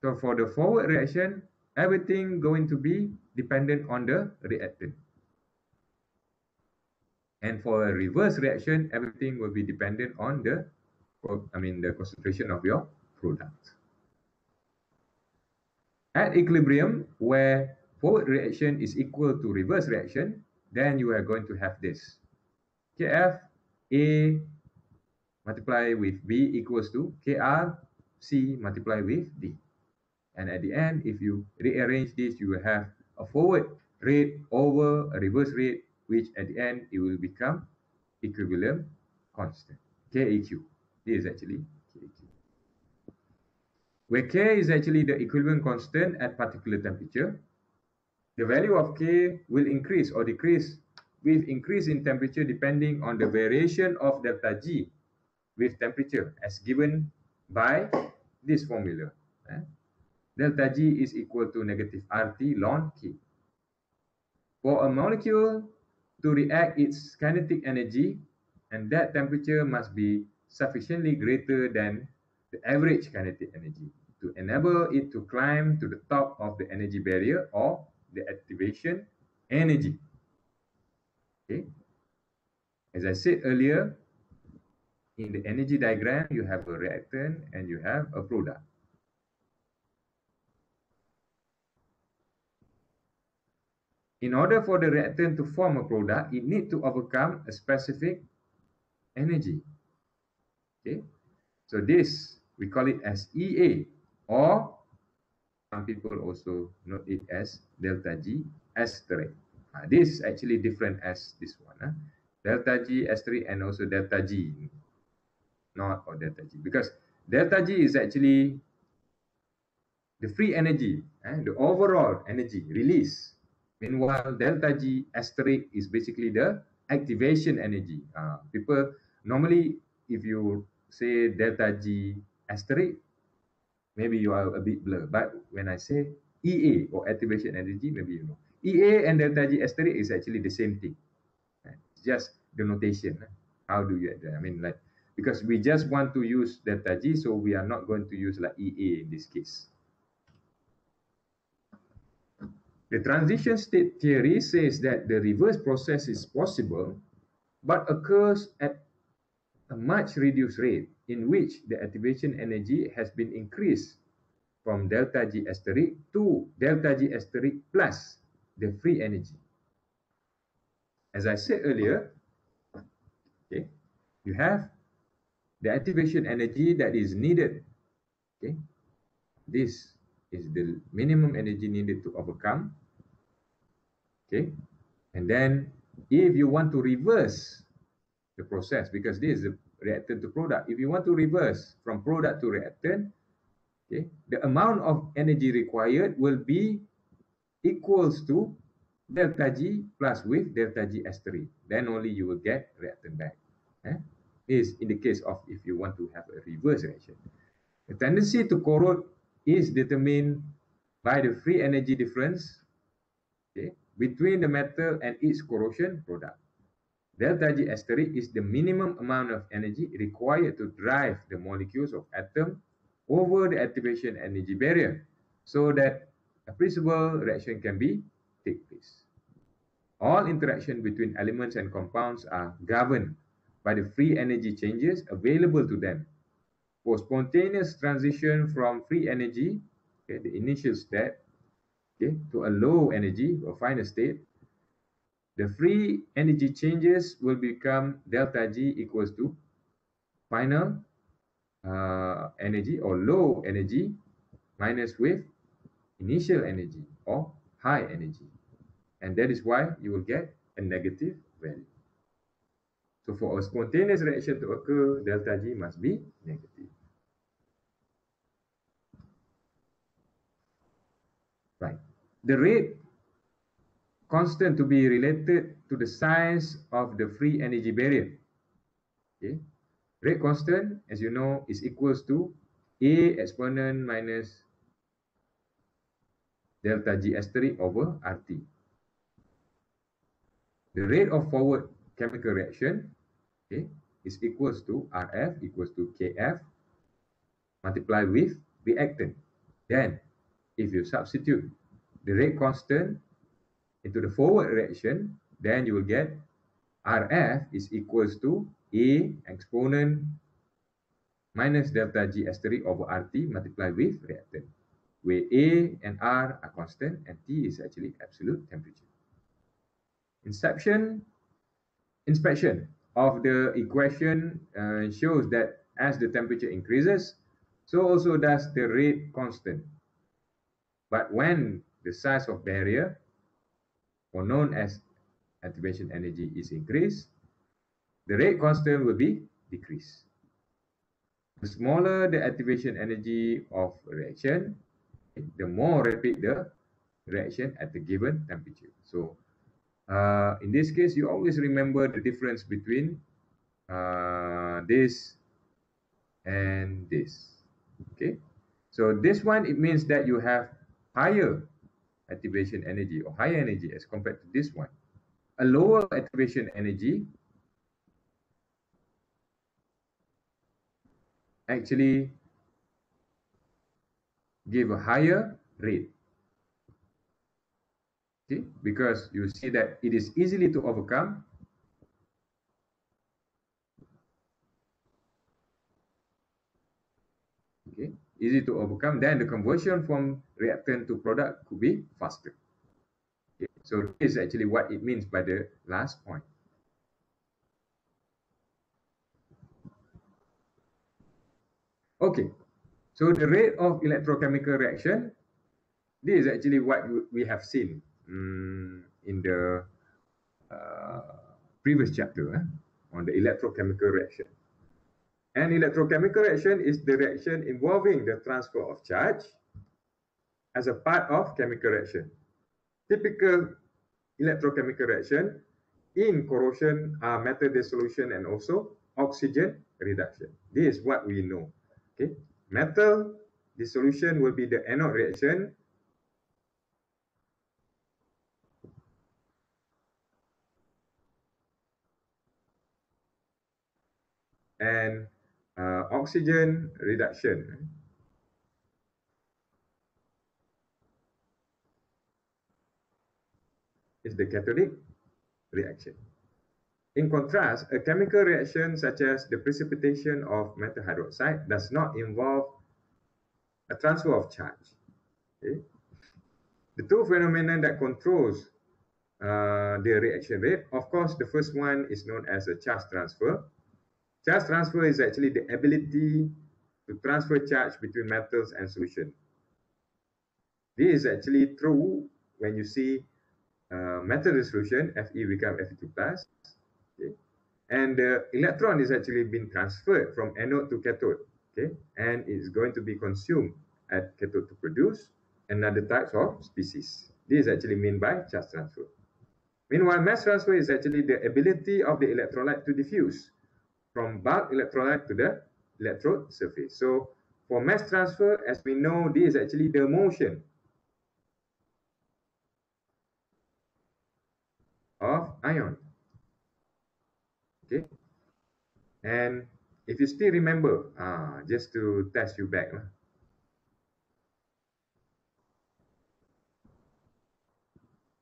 So for the forward reaction, everything going to be dependent on the reactant. And for a reverse reaction, everything will be dependent on the concentration of your product. At equilibrium, where forward reaction is equal to reverse reaction, then you are going to have this. Kf A multiply with B equals to Kr C multiply with D. And at the end, if you rearrange this, you will have a forward rate over a reverse rate, which at the end, it will become equilibrium constant, KEQ. This is actually KEQ. Where K is actually the equilibrium constant at particular temperature, the value of K will increase or decrease with increase in temperature depending on the variation of delta G with temperature as given by this formula. delta G is equal to negative RT ln K. For a molecule to react its kinetic energy, and that temperature must be sufficiently greater than the average kinetic energy to enable it to climb to the top of the energy barrier or the activation energy. Okay. As I said earlier, in the energy diagram, you have a reactant and you have a product. In order for the reactant to form a product, it needs to overcome a specific energy. Okay, so this we call it as EA, or some people also note it as delta G asterisk. This is actually different as this one. Delta G asterisk and also delta G, not or delta G, because delta G is actually the free energy, the overall energy release. Meanwhile, delta G asterisk is basically the activation energy. People normally, if you say delta G asterisk, maybe you are a bit blur. But when I say EA or activation energy, maybe you know. EA and delta G asterisk is actually the same thing. It's just the notation. How do you, I mean, like, because we just want to use delta G, so we are not going to use like EA in this case. The transition state theory says that the reverse process is possible, but occurs at a much reduced rate, in which the activation energy has been increased from delta G asterisk to delta G asterisk plus the free energy. As I said earlier, okay, you have the activation energy that is needed. Okay, this is the minimum energy needed to overcome. Okay, and then if you want to reverse the process, because this is a reactant to product, if you want to reverse from product to reactant, okay, the amount of energy required will be equals to delta G plus with delta G asterisk. Then only you will get reactant back. This is in the case of if you want to have a reverse reaction. The tendency to corrode is determined by the free energy difference, okay, between the metal and its corrosion product. Delta G asterisk is the minimum amount of energy required to drive the molecules of atom over the activation energy barrier, so that a principal reaction can take place. All interaction between elements and compounds are governed by the free energy changes available to them. For spontaneous transition from free energy, okay, the initial state, okay, to a low energy or final state, the free energy changes will become delta G equals to final energy or low energy minus with initial energy or high energy. And that is why you will get a negative value. So for a spontaneous reaction to occur, delta G must be negative. Right. The rate constant to be related to the size of the free energy barrier. Okay. Rate constant, as you know, is equals to A exponent minus delta G asterisk over RT. The rate of forward chemical reaction, okay, is equals to RF equals to KF multiplied with reactant. Then, if you substitute the rate constant into the forward reaction, then you will get RF is equals to A exponent minus delta G asterisk over RT multiplied with reactant, where A and R are constant and T is actually absolute temperature. Inspection of the equation shows that as the temperature increases, so also does the rate constant. But when the size of barrier, or known as activation energy, is increased, the rate constant will be decreased. The smaller the activation energy of a reaction, the more rapid the reaction at the given temperature. So in this case, you always remember the difference between this and this. Okay, So this one, it means that you have higher activation energy or higher energy as compared to this one. A lower activation energy actually give a higher rate. Okay, because you see that it is easily to overcome. Okay, easy to overcome, then the conversion from reactant to product could be faster. Okay, so this is actually what it means by the last point. Okay, so the rate of electrochemical reaction, this is actually what we have seen in the previous chapter on the electrochemical reaction. And electrochemical reaction is the reaction involving the transfer of charge as a part of chemical reaction. Typical electrochemical reaction in corrosion are metal dissolution and also oxygen reduction. This is what we know. Okay, metal dissolution will be the anode reaction. And oxygen reduction is the cathodic reaction. In contrast, a chemical reaction such as the precipitation of metal hydroxide does not involve a transfer of charge. Okay? The two phenomena that controls the reaction rate, of course, the first one is known as a charge transfer. Charge transfer is actually the ability to transfer charge between metals and solution. This is actually true when you see metal dissolution, Fe become Fe2+, okay? And the electron is actually being transferred from anode to cathode, okay? And it's going to be consumed at cathode to produce another types of species. This is actually meant by charge transfer. Meanwhile, mass transfer is actually the ability of the electrolyte to diffuse from bulk electrolyte to the electrode surface. So for mass transfer, as we know, this is actually the motion of ion. Okay, and if you still remember, just to test you back,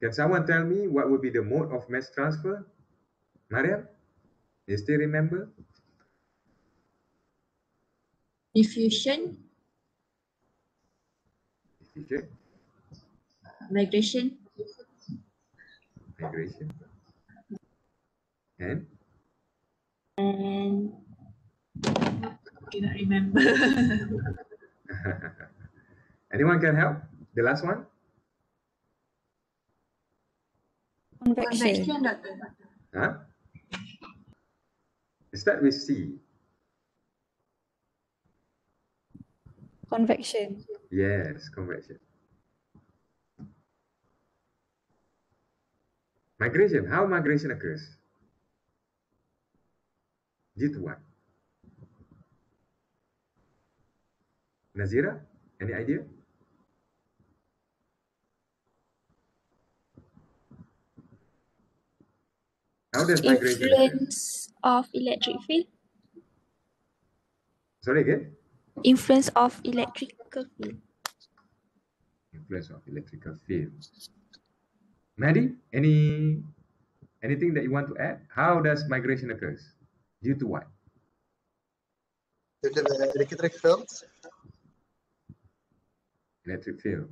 can someone tell me what would be the mode of mass transfer? Mariam, you still remember? Diffusion, Diffusion, migration, migration, and I cannot remember. anyone can help? The last one? Convection. Convection, Doctor. Huh? Start with C. Convection. Yes, convection. Migration, how migration occurs? Due to what? Nazira, any idea? How does migration occur? Influence of electric field. Sorry again? Influence of electrical field. Influence of electrical field. Maddie, anything that you want to add? How does migration occurs? Due to what? Due to the electric fields. Electric field.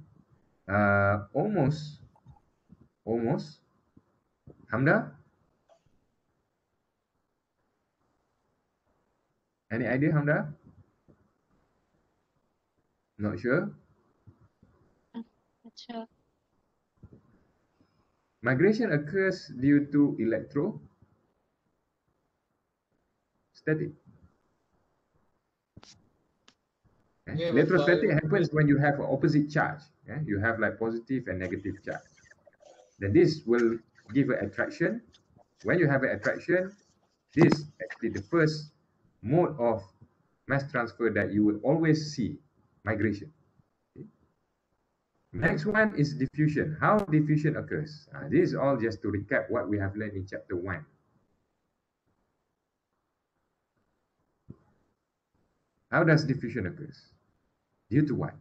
Almost. Hamda? Any idea, Hamda? Not sure? Not sure. Migration occurs due to electrostatic. Yeah, but Electrostatic happens when you have an opposite charge. You have like positive and negative charge. Then this will give an attraction. When you have an attraction, this is actually the first mode of mass transfer that you will always see migration. Okay. Next one is diffusion. How diffusion occurs? This is all just to recap what we have learned in chapter 1. How does diffusion occurs? Due to what?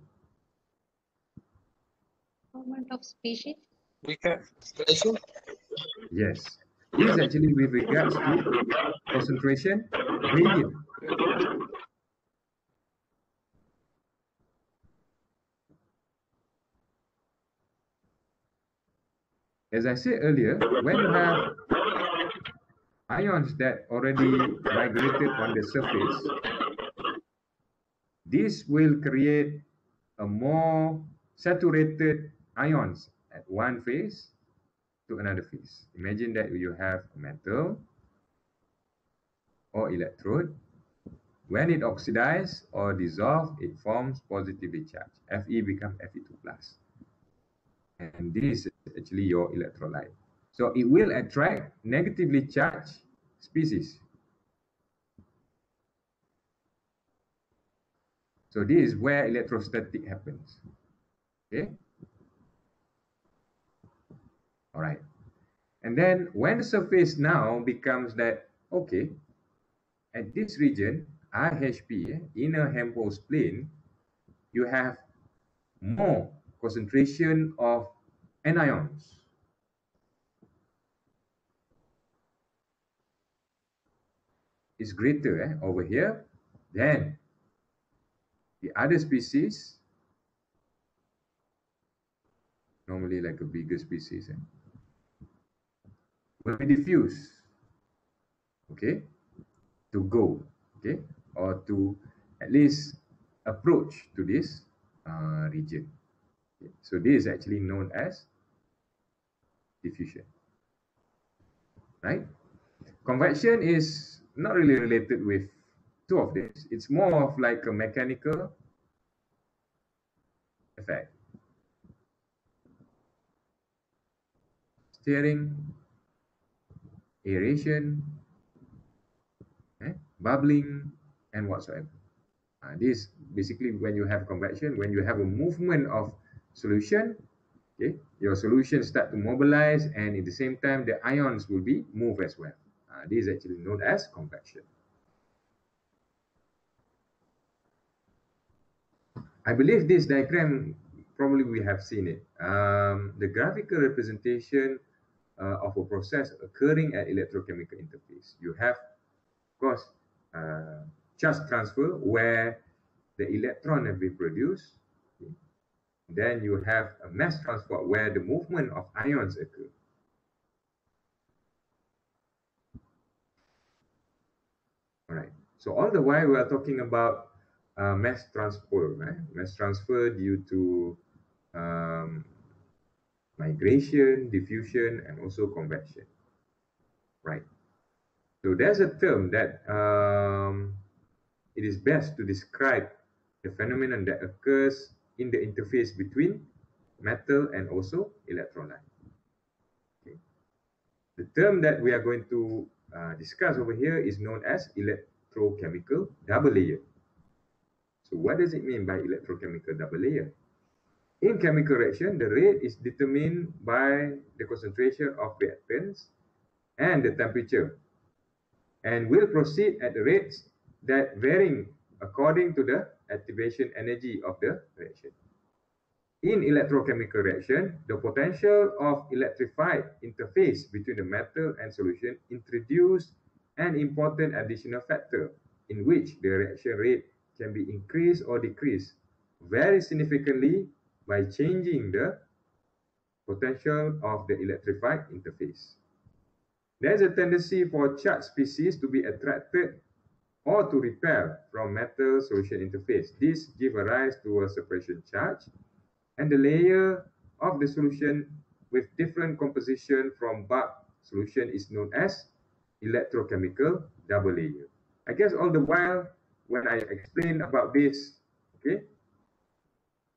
Movement of species. Calculation? Yes. This is actually with regards to concentration gradient. As I said earlier, when you have ions that already migrated on the surface, this will create a more saturated ions at one phase to another phase. Imagine that you have a metal or electrode. When it oxidizes or dissolves, it forms positively charged. Fe becomes Fe2+. And this is actually your electrolyte. So it will attract negatively charged species. So this is where electrostatic happens. Okay. All right. And then when the surface now becomes that, okay, at this region, IHP, inner Hemhouse plane, you have more concentration of anions. Is greater over here than the other species, normally like a bigger species, will be diffused, okay, to go, okay, or to at least approach to this region. Okay. So this is actually known as diffusion, right? Convection is not really related with two of this. It's more of like a mechanical effect. Stirring, aeration, bubbling, and whatsoever. This basically when you have convection, when you have a movement of solution, okay, your solution start to mobilize, and at the same time the ions will be moved as well. This is actually known as convection. I believe this diagram, probably we have seen it. The graphical representation of a process occurring at electrochemical interface. You have, of course, charge transfer where the electron have been produced. Okay. Then you have a mass transport where the movement of ions occur. All right. So all the while we are talking about mass transfer, right? Mass transfer due to migration, diffusion, and also convection, right? So there's a term that it is best to describe the phenomenon that occurs in the interface between metal and also electrolyte. Okay. The term that we are going to discuss over here is known as electrochemical double layer. So what does it mean by electrochemical double layer? In chemical reaction, the rate is determined by the concentration of reactants and the temperature, and will proceed at the rates that varying according to the activation energy of the reaction. In electrochemical reaction, the potential of electrified interface between the metal and solution introduce an important additional factor in which the reaction rate can be increased or decreased very significantly by changing the potential of the electrified interface. There is a tendency for charged species to be attracted or to repel from metal solution interface. This gives rise to a separation charge, and the layer of the solution with different composition from bulk solution is known as electrochemical double layer. I guess all the while when I explain about this, okay,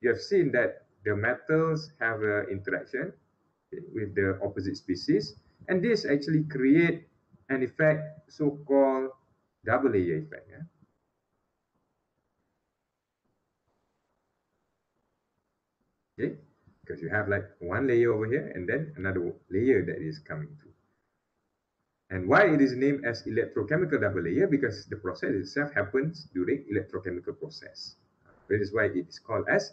you have seen that the metals have an interaction with the opposite species, and this actually create an effect so-called double layer effect. Okay, because you have like one layer over here and then another layer that is coming through. And why it is named as electrochemical double layer? Because the process itself happens during electrochemical process. That is why it is called as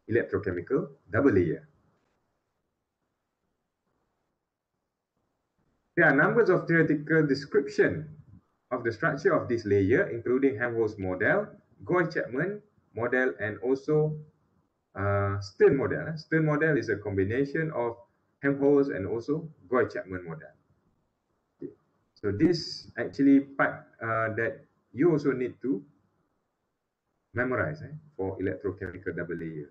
electrochemical double layer. There are numbers of theoretical description of the structure of this layer, including Hemhouse model, Goy-Chapman model, and also Stern model. Stern model is a combination of Hemhouse and also Goy-Chapman model. Okay. So this actually part that you also need to memorize for electrochemical double layer.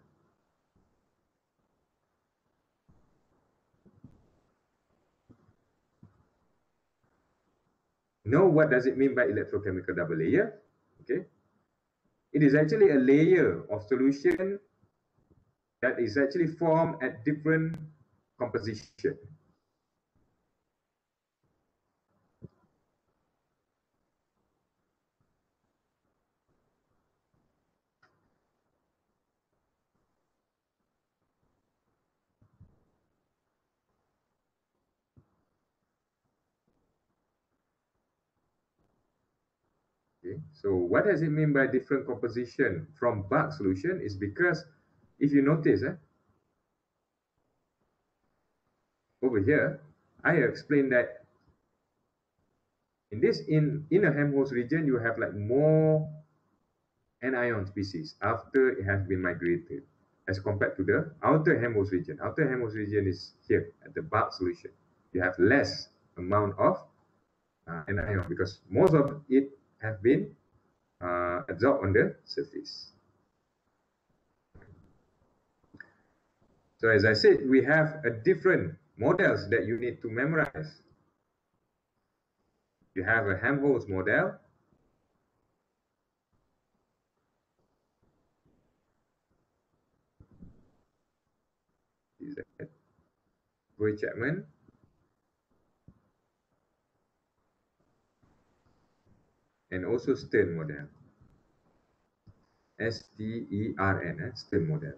Now, what does it mean by electrochemical double layer? Okay, it is actually a layer of solution that is actually formed at different composition. Okay, so what does it mean by different composition from bulk solution is because if you notice, over here, I explained that in this inner Hemhouse region, you have like more anion species after it has been migrated as compared to the outer Hemhouse region. Outer Hemhouse region is here at the bulk solution. You have less amount of anion because most of it have been absorbed on the surface. So as I said, we have a different models that you need to memorize. You have a Hemhouse model, Goy-Chapman, and also Stern model. S-T-E-R-N, Stern model.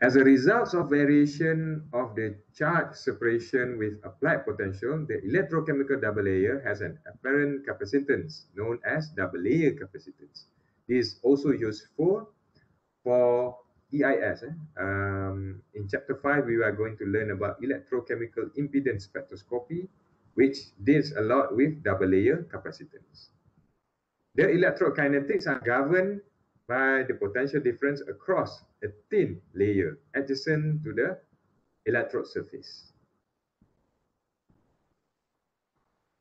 As a result of variation of the charge separation with applied potential, the electrochemical double layer has an apparent capacitance known as double layer capacitance. This is also useful for EIS. In chapter 5, we are going to learn about electrochemical impedance spectroscopy, which deals a lot with double layer capacitance. The electrokinetics are governed by the potential difference across a thin layer adjacent to the electrode surface.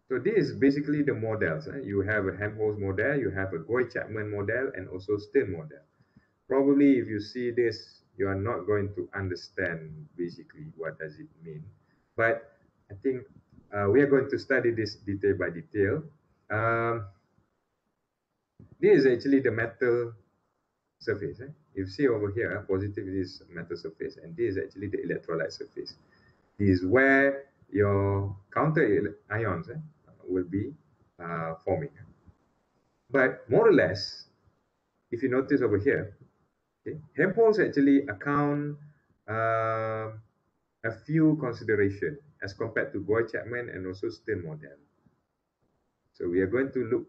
So this is basically the models. You have a Hemhouse model, you have a Goy-Chapman model, and also Stern model. Probably if you see this, you are not going to understand basically what does it mean. But I think we are going to study this detail by detail. This is actually the metal surface. You see over here, positive is metal surface, and this is actually the electrolyte surface. This is where your counter ions will be forming. But more or less, if you notice over here, okay, Hemhouse actually account a few considerations as compared to Goy-Chapman and also Stern model. So we are going to look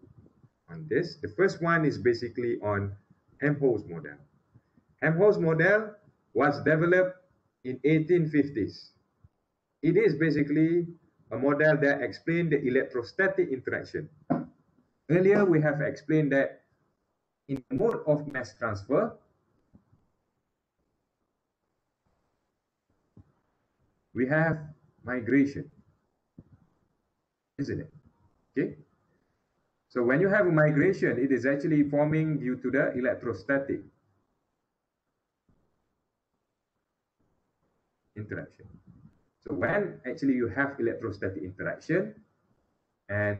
on this. The first one is basically on Hemhouse model. Hemhouse model was developed in 1850s. It is basically a model that explains the electrostatic interaction. Earlier, we have explained that in the mode of mass transfer, we have migration, isn't it? Okay. So when you have a migration, it is actually forming due to the electrostatic interaction. So when actually you have electrostatic interaction and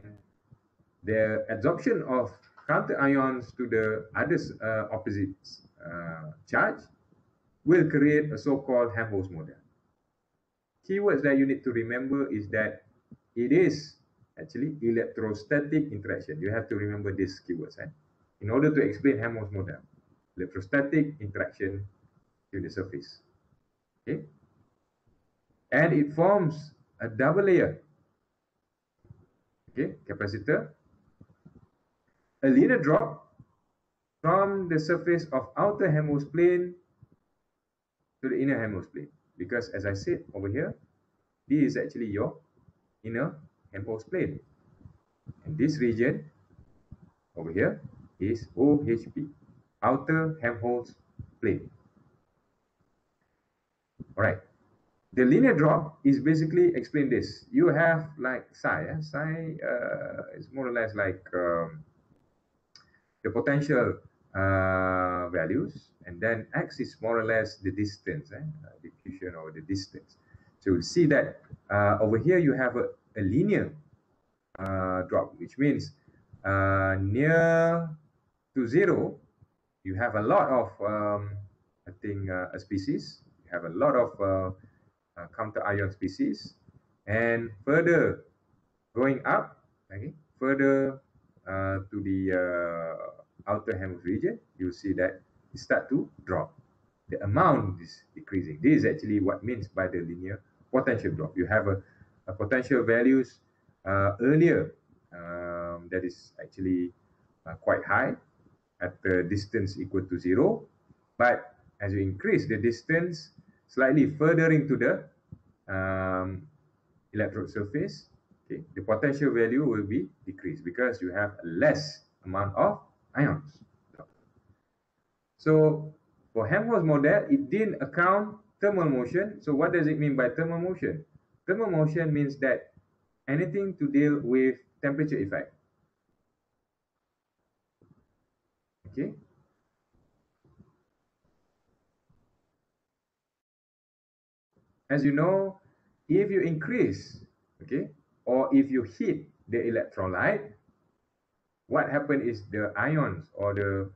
the absorption of counter ions to the other opposite charge will create a so-called Hemhouse model. Keywords that you need to remember is that it is actually electrostatic interaction. You have to remember these keywords in order to explain Hemhouse model. Electrostatic interaction to the surface. Okay, and it forms a double layer. Okay, capacitor, a linear drop from the surface of outer Hemhouse plane to the inner Hemhouse plane. Because as I said over here, this is actually your inner Hemhouse plane. And this region over here is OHP, outer Hemhouse plane. All right. The linear drop is basically explain this. You have like psi. Psi is more or less like the potential values, and then x is more or less the distance, diffusion or the distance. So you see that over here you have a linear drop, which means near to zero, you have a lot of, I think, a species. You have a lot of counter ion species, and further going up, okay, further to the outer Hemhouse region, you see that it start to drop. The amount is decreasing. This is actually what means by the linear potential drop. You have a potential values earlier that is actually quite high at the distance equal to zero, but as you increase the distance slightly further into the electrode surface, okay, the potential value will be decreased because you have a less amount of ions. So for Hemhouse model, it didn't account thermal motion. So what does it mean by thermal motion? Thermal motion means that anything to deal with temperature effect. Okay. As you know, if you increase, okay, or if you heat the electrolyte, what happens is the ions or the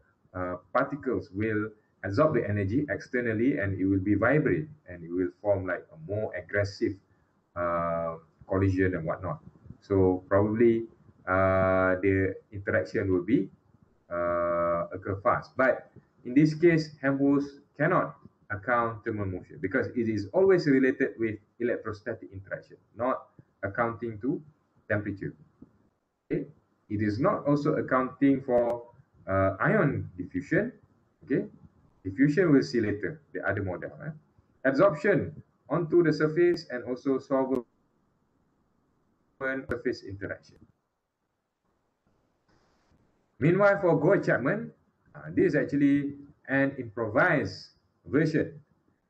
particles will absorb the energy externally, and it will be vibrate, and it will form like a more aggressive collision and whatnot. So probably the interaction will be occur fast. But in this case, Hemhouse cannot account thermal motion because it is always related with electrostatic interaction, not accounting to temperature. Okay? It is not also accounting for ion diffusion. Okay, diffusion we'll see later, the other model. Absorption onto the surface and also solvent surface interaction. Meanwhile, for Goy-Chapman, this is actually an improvised version,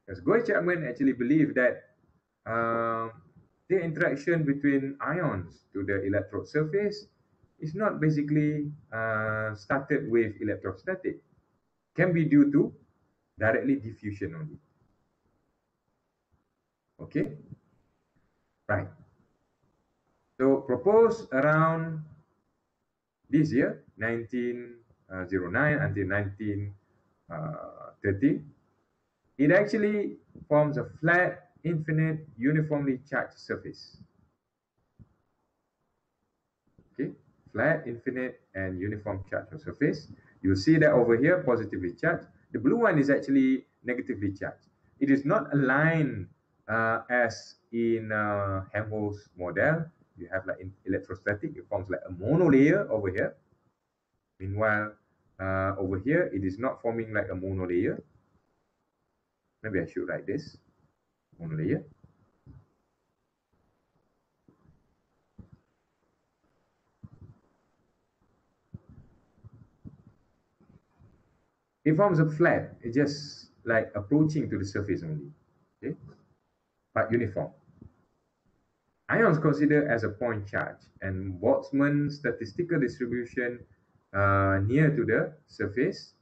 because Goy-Chapman actually believed that the interaction between ions to the electrode surface is not basically started with electrostatic, can be due to directly diffusion only. Okay, right. So proposed around this year, 1909 until 1913, it actually forms a flat, infinite, uniformly charged surface. Okay, flat, infinite, and uniform charge of surface. You'll see that over here, positively charged. The blue one is actually negatively charged. It is not aligned as in Hemhouse model. You have like in electrostatic, it forms like a monolayer over here. Meanwhile, over here, it is not forming like a monolayer. Maybe I should write this, monolayer. It forms a flat. It's just like approaching to the surface only, okay, but uniform. Ions considered as a point charge, and Boltzmann's statistical distribution near to the surface.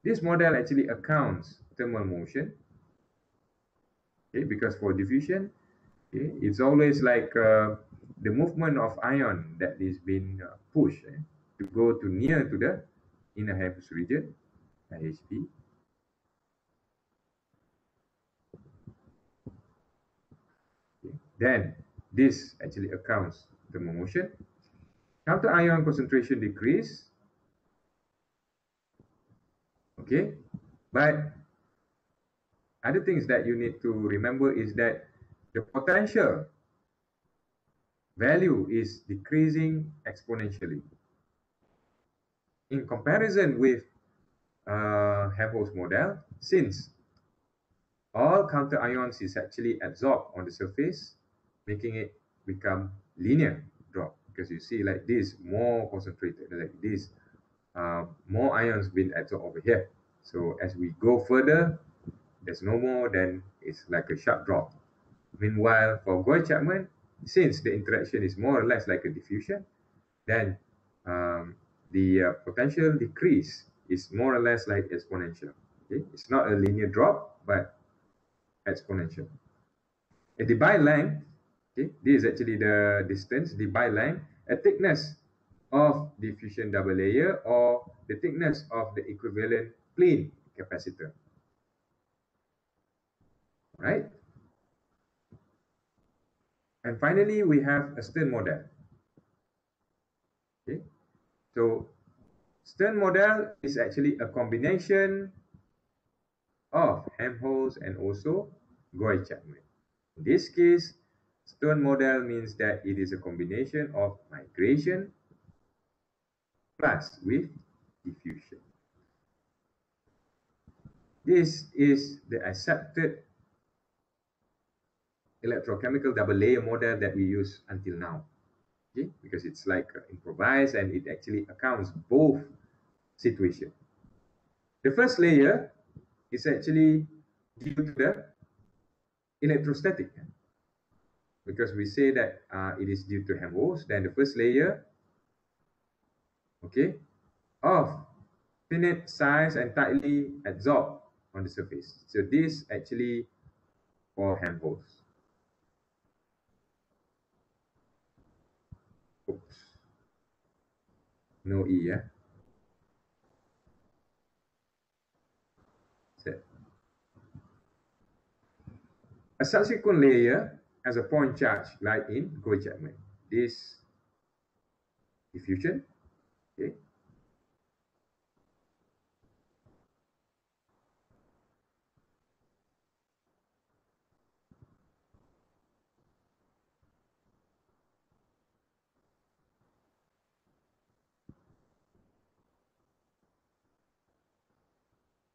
This model actually accounts thermal motion, okay, because for diffusion, okay, it's always like the movement of ion that is being pushed to go to near to the inner Hemhouse region, IHP. Okay. Then this actually accounts thermal motion. Counter ion concentration decrease. Okay, but other things that you need to remember is that the potential value is decreasing exponentially. In comparison with Hemhouse model, since all counter ions is actually absorbed on the surface, making it become linear drop, because you see like this more concentrated, like this more ions being absorbed over here. So as we go further, there's no more, then it's like a sharp drop. Meanwhile, for Goy-Chapman, since the interaction is more or less like a diffusion, then the potential decrease is more or less like exponential. Okay? It's not a linear drop, but exponential. A Debye length, okay, this is actually the distance, Debye length, a thickness of diffusion double layer, or the thickness of the equivalent plane capacitor. Right? And finally, we have a Stern model. Okay? So Stern model is actually a combination of Hemhouse and also Goy-Chapman. In this case, Stern model means that it is a combination of migration plus with diffusion. This is the accepted electrochemical double layer model that we use until now. Okay? Because it's like improvised and it actually accounts both situations. The first layer is actually due to the electrostatic, because we say that it is due to Hemhouse. Then the first layer, okay, of finite size and tightly adsorbed on the surface. So this actually for Hemhouse. Oops. No E, yeah. Set. A subsequent layer has a point charge like in Goy-Chapman. This diffusion, okay.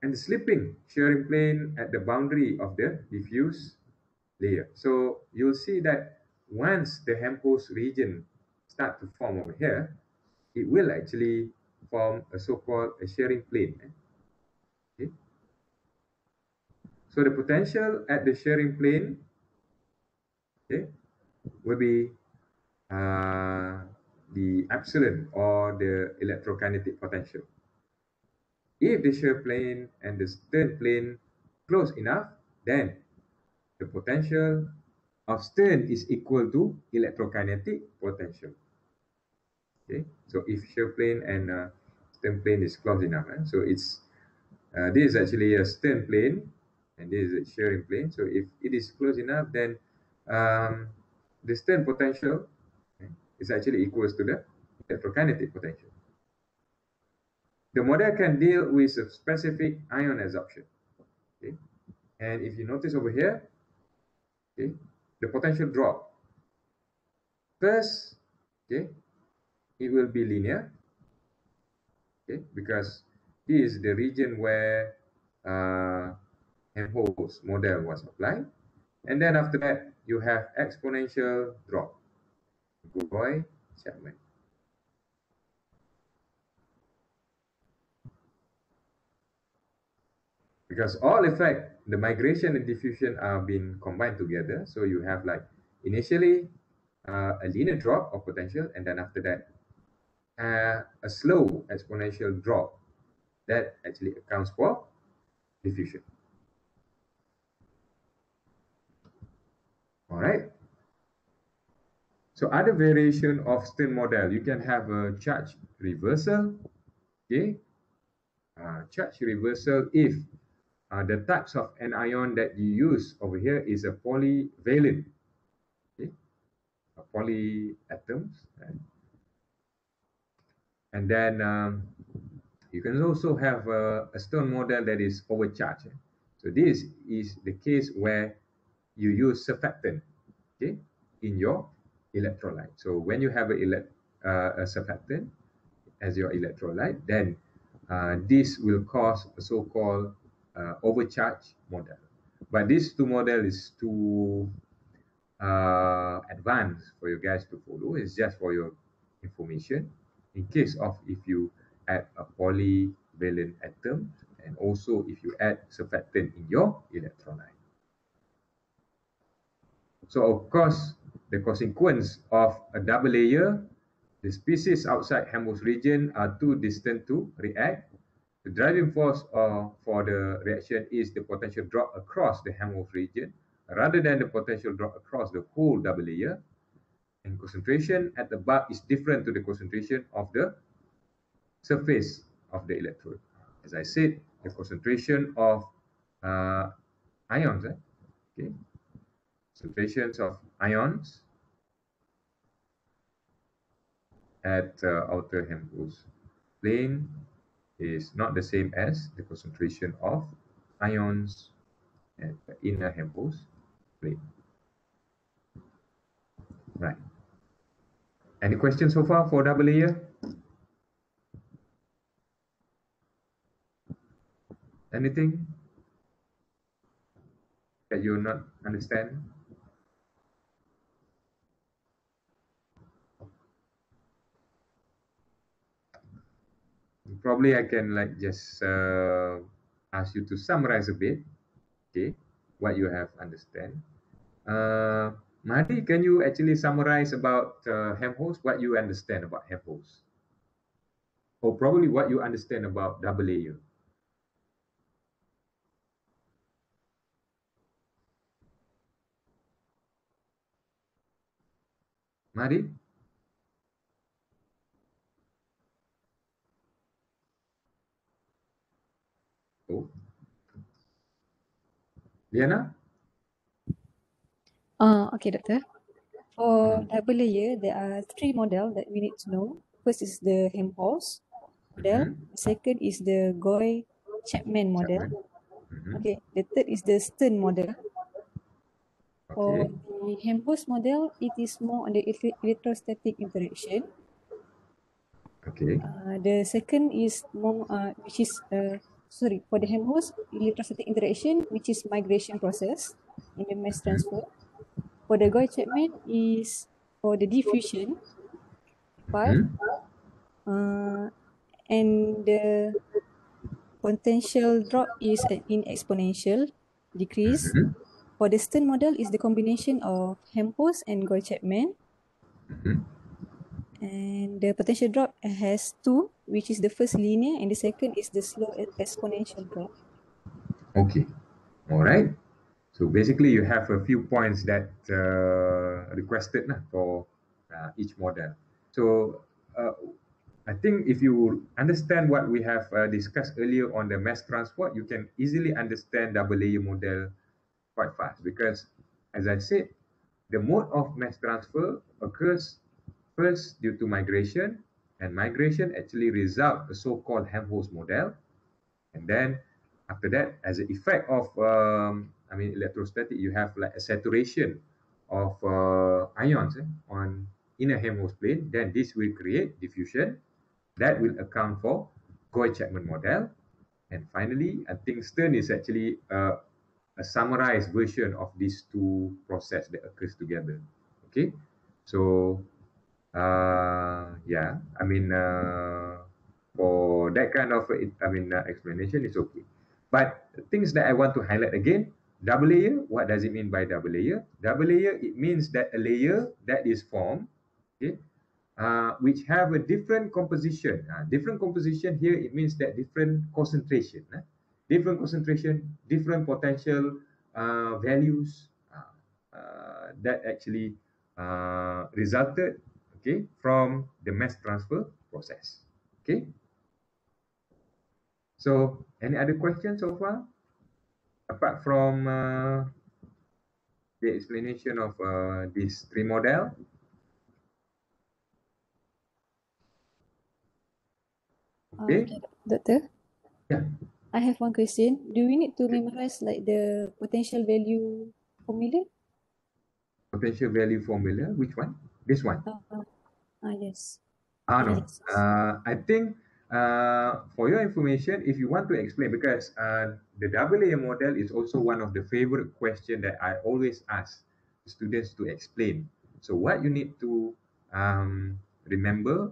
And the slipping shearing plane at the boundary of the diffuse layer. So you'll see that once the Hemhouse region start to form over here, it will actually form a so-called a shearing plane. Okay. So the potential at the shearing plane, okay, will be the epsilon, or the electrokinetic potential. If the shear plane and the stern plane close enough, then the potential of stern is equal to electrokinetic potential. Okay, so if shear plane and stern plane is close enough, so it's this is actually a stern plane and this is a shearing plane. So if it is close enough, then the stern potential, okay, is actually equals to the electrokinetic potential. The model can deal with a specific ion absorption. Okay, and if you notice over here, okay, the potential drop. First, okay, it will be linear, okay, because this is the region where Hemhouse model was applied, and then after that you have exponential drop. Goy-Chapman. Because all effect, the migration and diffusion are being combined together. So you have like initially a linear drop of potential, and then after that a slow exponential drop that actually accounts for diffusion. All right. So other variation of Stern model, you can have a charge reversal. Okay, charge reversal if the types of anion that you use over here is a polyvalent, okay, a polyatoms, right? And then you can also have a Stern model that is overcharged. So this is the case where you use surfactant, okay, in your electrolyte. So when you have a surfactant as your electrolyte, then this will cause a so-called overcharge model. But this two model is too advanced for you guys to follow. It's just for your information. In case of if you add a polyvalent atom, and also if you add surfactant in your electrolyte. So of course, the consequence of a double layer, the species outside Hemhouse region are too distant to react. The driving force for the reaction is the potential drop across the Hemhouse region rather than the potential drop across the whole double layer. And concentration at the bulk is different to the concentration of the surface of the electrode. As I said, the concentration of ions, okay, concentrations of ions at outer Hemhouse plane is not the same as the concentration of ions at the inner Hemhouse plane. Right. Any questions so far for double layer? Anything that you not understand? Probably I can like just ask you to summarize a bit, okay, what you have understand. Mahdi, can you actually summarize about Hemhouse, what you understand about Hemhouse? Or probably what you understand about double layer? Mahdi? Oh. Liana? Okay, Doctor. For double layer, there are three models that we need to know. First is the Hemhouse model. The second is the Goy-Chapman model. Okay, the third is the Stern model. For Okay. the Hemhouse model, it is more on the electrostatic interaction. Okay. The second is more, which is for the Hemhouse electrostatic interaction, which is migration process in the mass transfer. For the Goy-Chapman is for the diffusion part, and the potential drop is in exponential decrease. For the Stern model is the combination of Hemhouse and Goy-Chapman. And the potential drop has two, which is the first linear and the second is the slow exponential drop. Okay. All right. So basically, you have a few points that requested for each model. So I think if you understand what we have discussed earlier on the mass transport, you can easily understand double layer model quite fast because, as I said, the mode of mass transfer occurs first due to migration, and migration actually result the so-called Hemhouse model, and then after that, as an effect of electrostatic, you have like a saturation of ions on inner Hemhouse plane. Then this will create diffusion. That will account for Goy-Chapman model. And finally, I think Stern is actually a summarized version of these two processes that occurs together. Okay, so yeah, for that kind of explanation, it's okay. But things that I want to highlight again, double layer. What does it mean by double layer? Double layer, it means that a layer that is formed, okay, which have a different composition. Different composition here, it means that different concentration. Different concentration, different potential values that actually resulted, okay, from the mass transfer process. Okay. So, any other questions so far? Apart from the explanation of these three model? Okay. Doctor? Yeah. I have one question. Do we need to memorize like the potential value formula? Potential value formula, which one? This one. Yes. No. Yes. I think for your information, if you want to explain, because the AA model is also one of the favorite questions that I always ask students to explain. So what you need to remember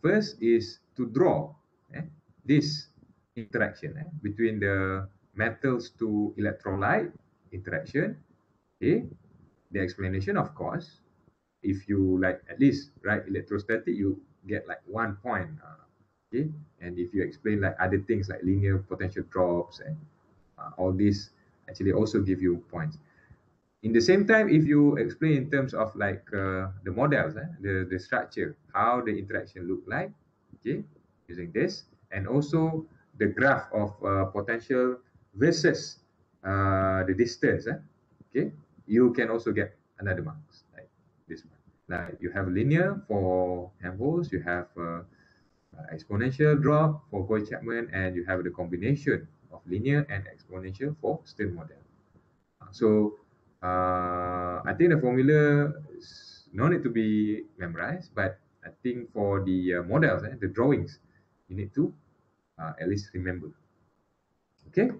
first is to draw this interaction between the metals to electrolyte interaction. Okay, the explanation, of course, if you like at least write electrostatic, you get like 1 point. Okay, and if you explain like other things like linear potential drops and all this, actually also give you points. In the same time, if you explain in terms of like the models, the structure, how the interaction look like, okay, using this, and also the graph of potential versus the distance, okay, you can also get another marks like this one. Like you have linear for Hemhouse, you have exponential drop for Chapman, and you have the combination of linear and exponential for Stern model. So I think the formula is no need to be memorized, but I think for the models, the drawings, you need to at least remember. Okay?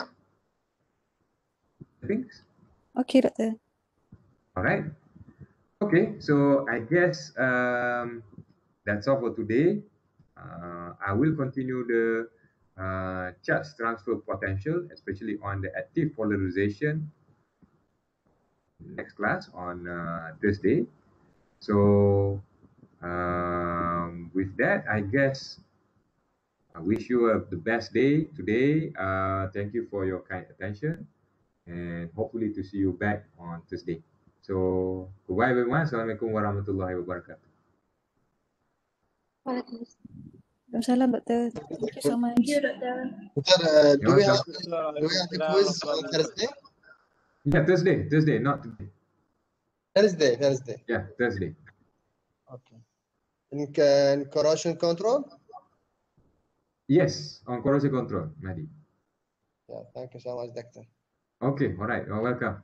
Thanks. Okay, Doctor. All right. Okay, so I guess that's all for today. I will continue the charge transfer potential, especially on the active polarization, next class on Thursday. So with that, I guess I wish you the best day today. Thank you for your kind attention, and hopefully to see you back on Thursday. So goodbye everyone. Assalamualaikum warahmatullahi wabarakatuh. Waalaikumsalam, Doctor. Thank you so much. Thank you, Doctor. Do we have Waalaikumsalam. the quiz on Thursday? Yeah, Thursday, not today. Thursday. Yeah, Thursday. Okay. In corrosion control? Yes, on corrosion control, Madi. Yeah, thank you so much, Doctor. Okay, all right. You're welcome.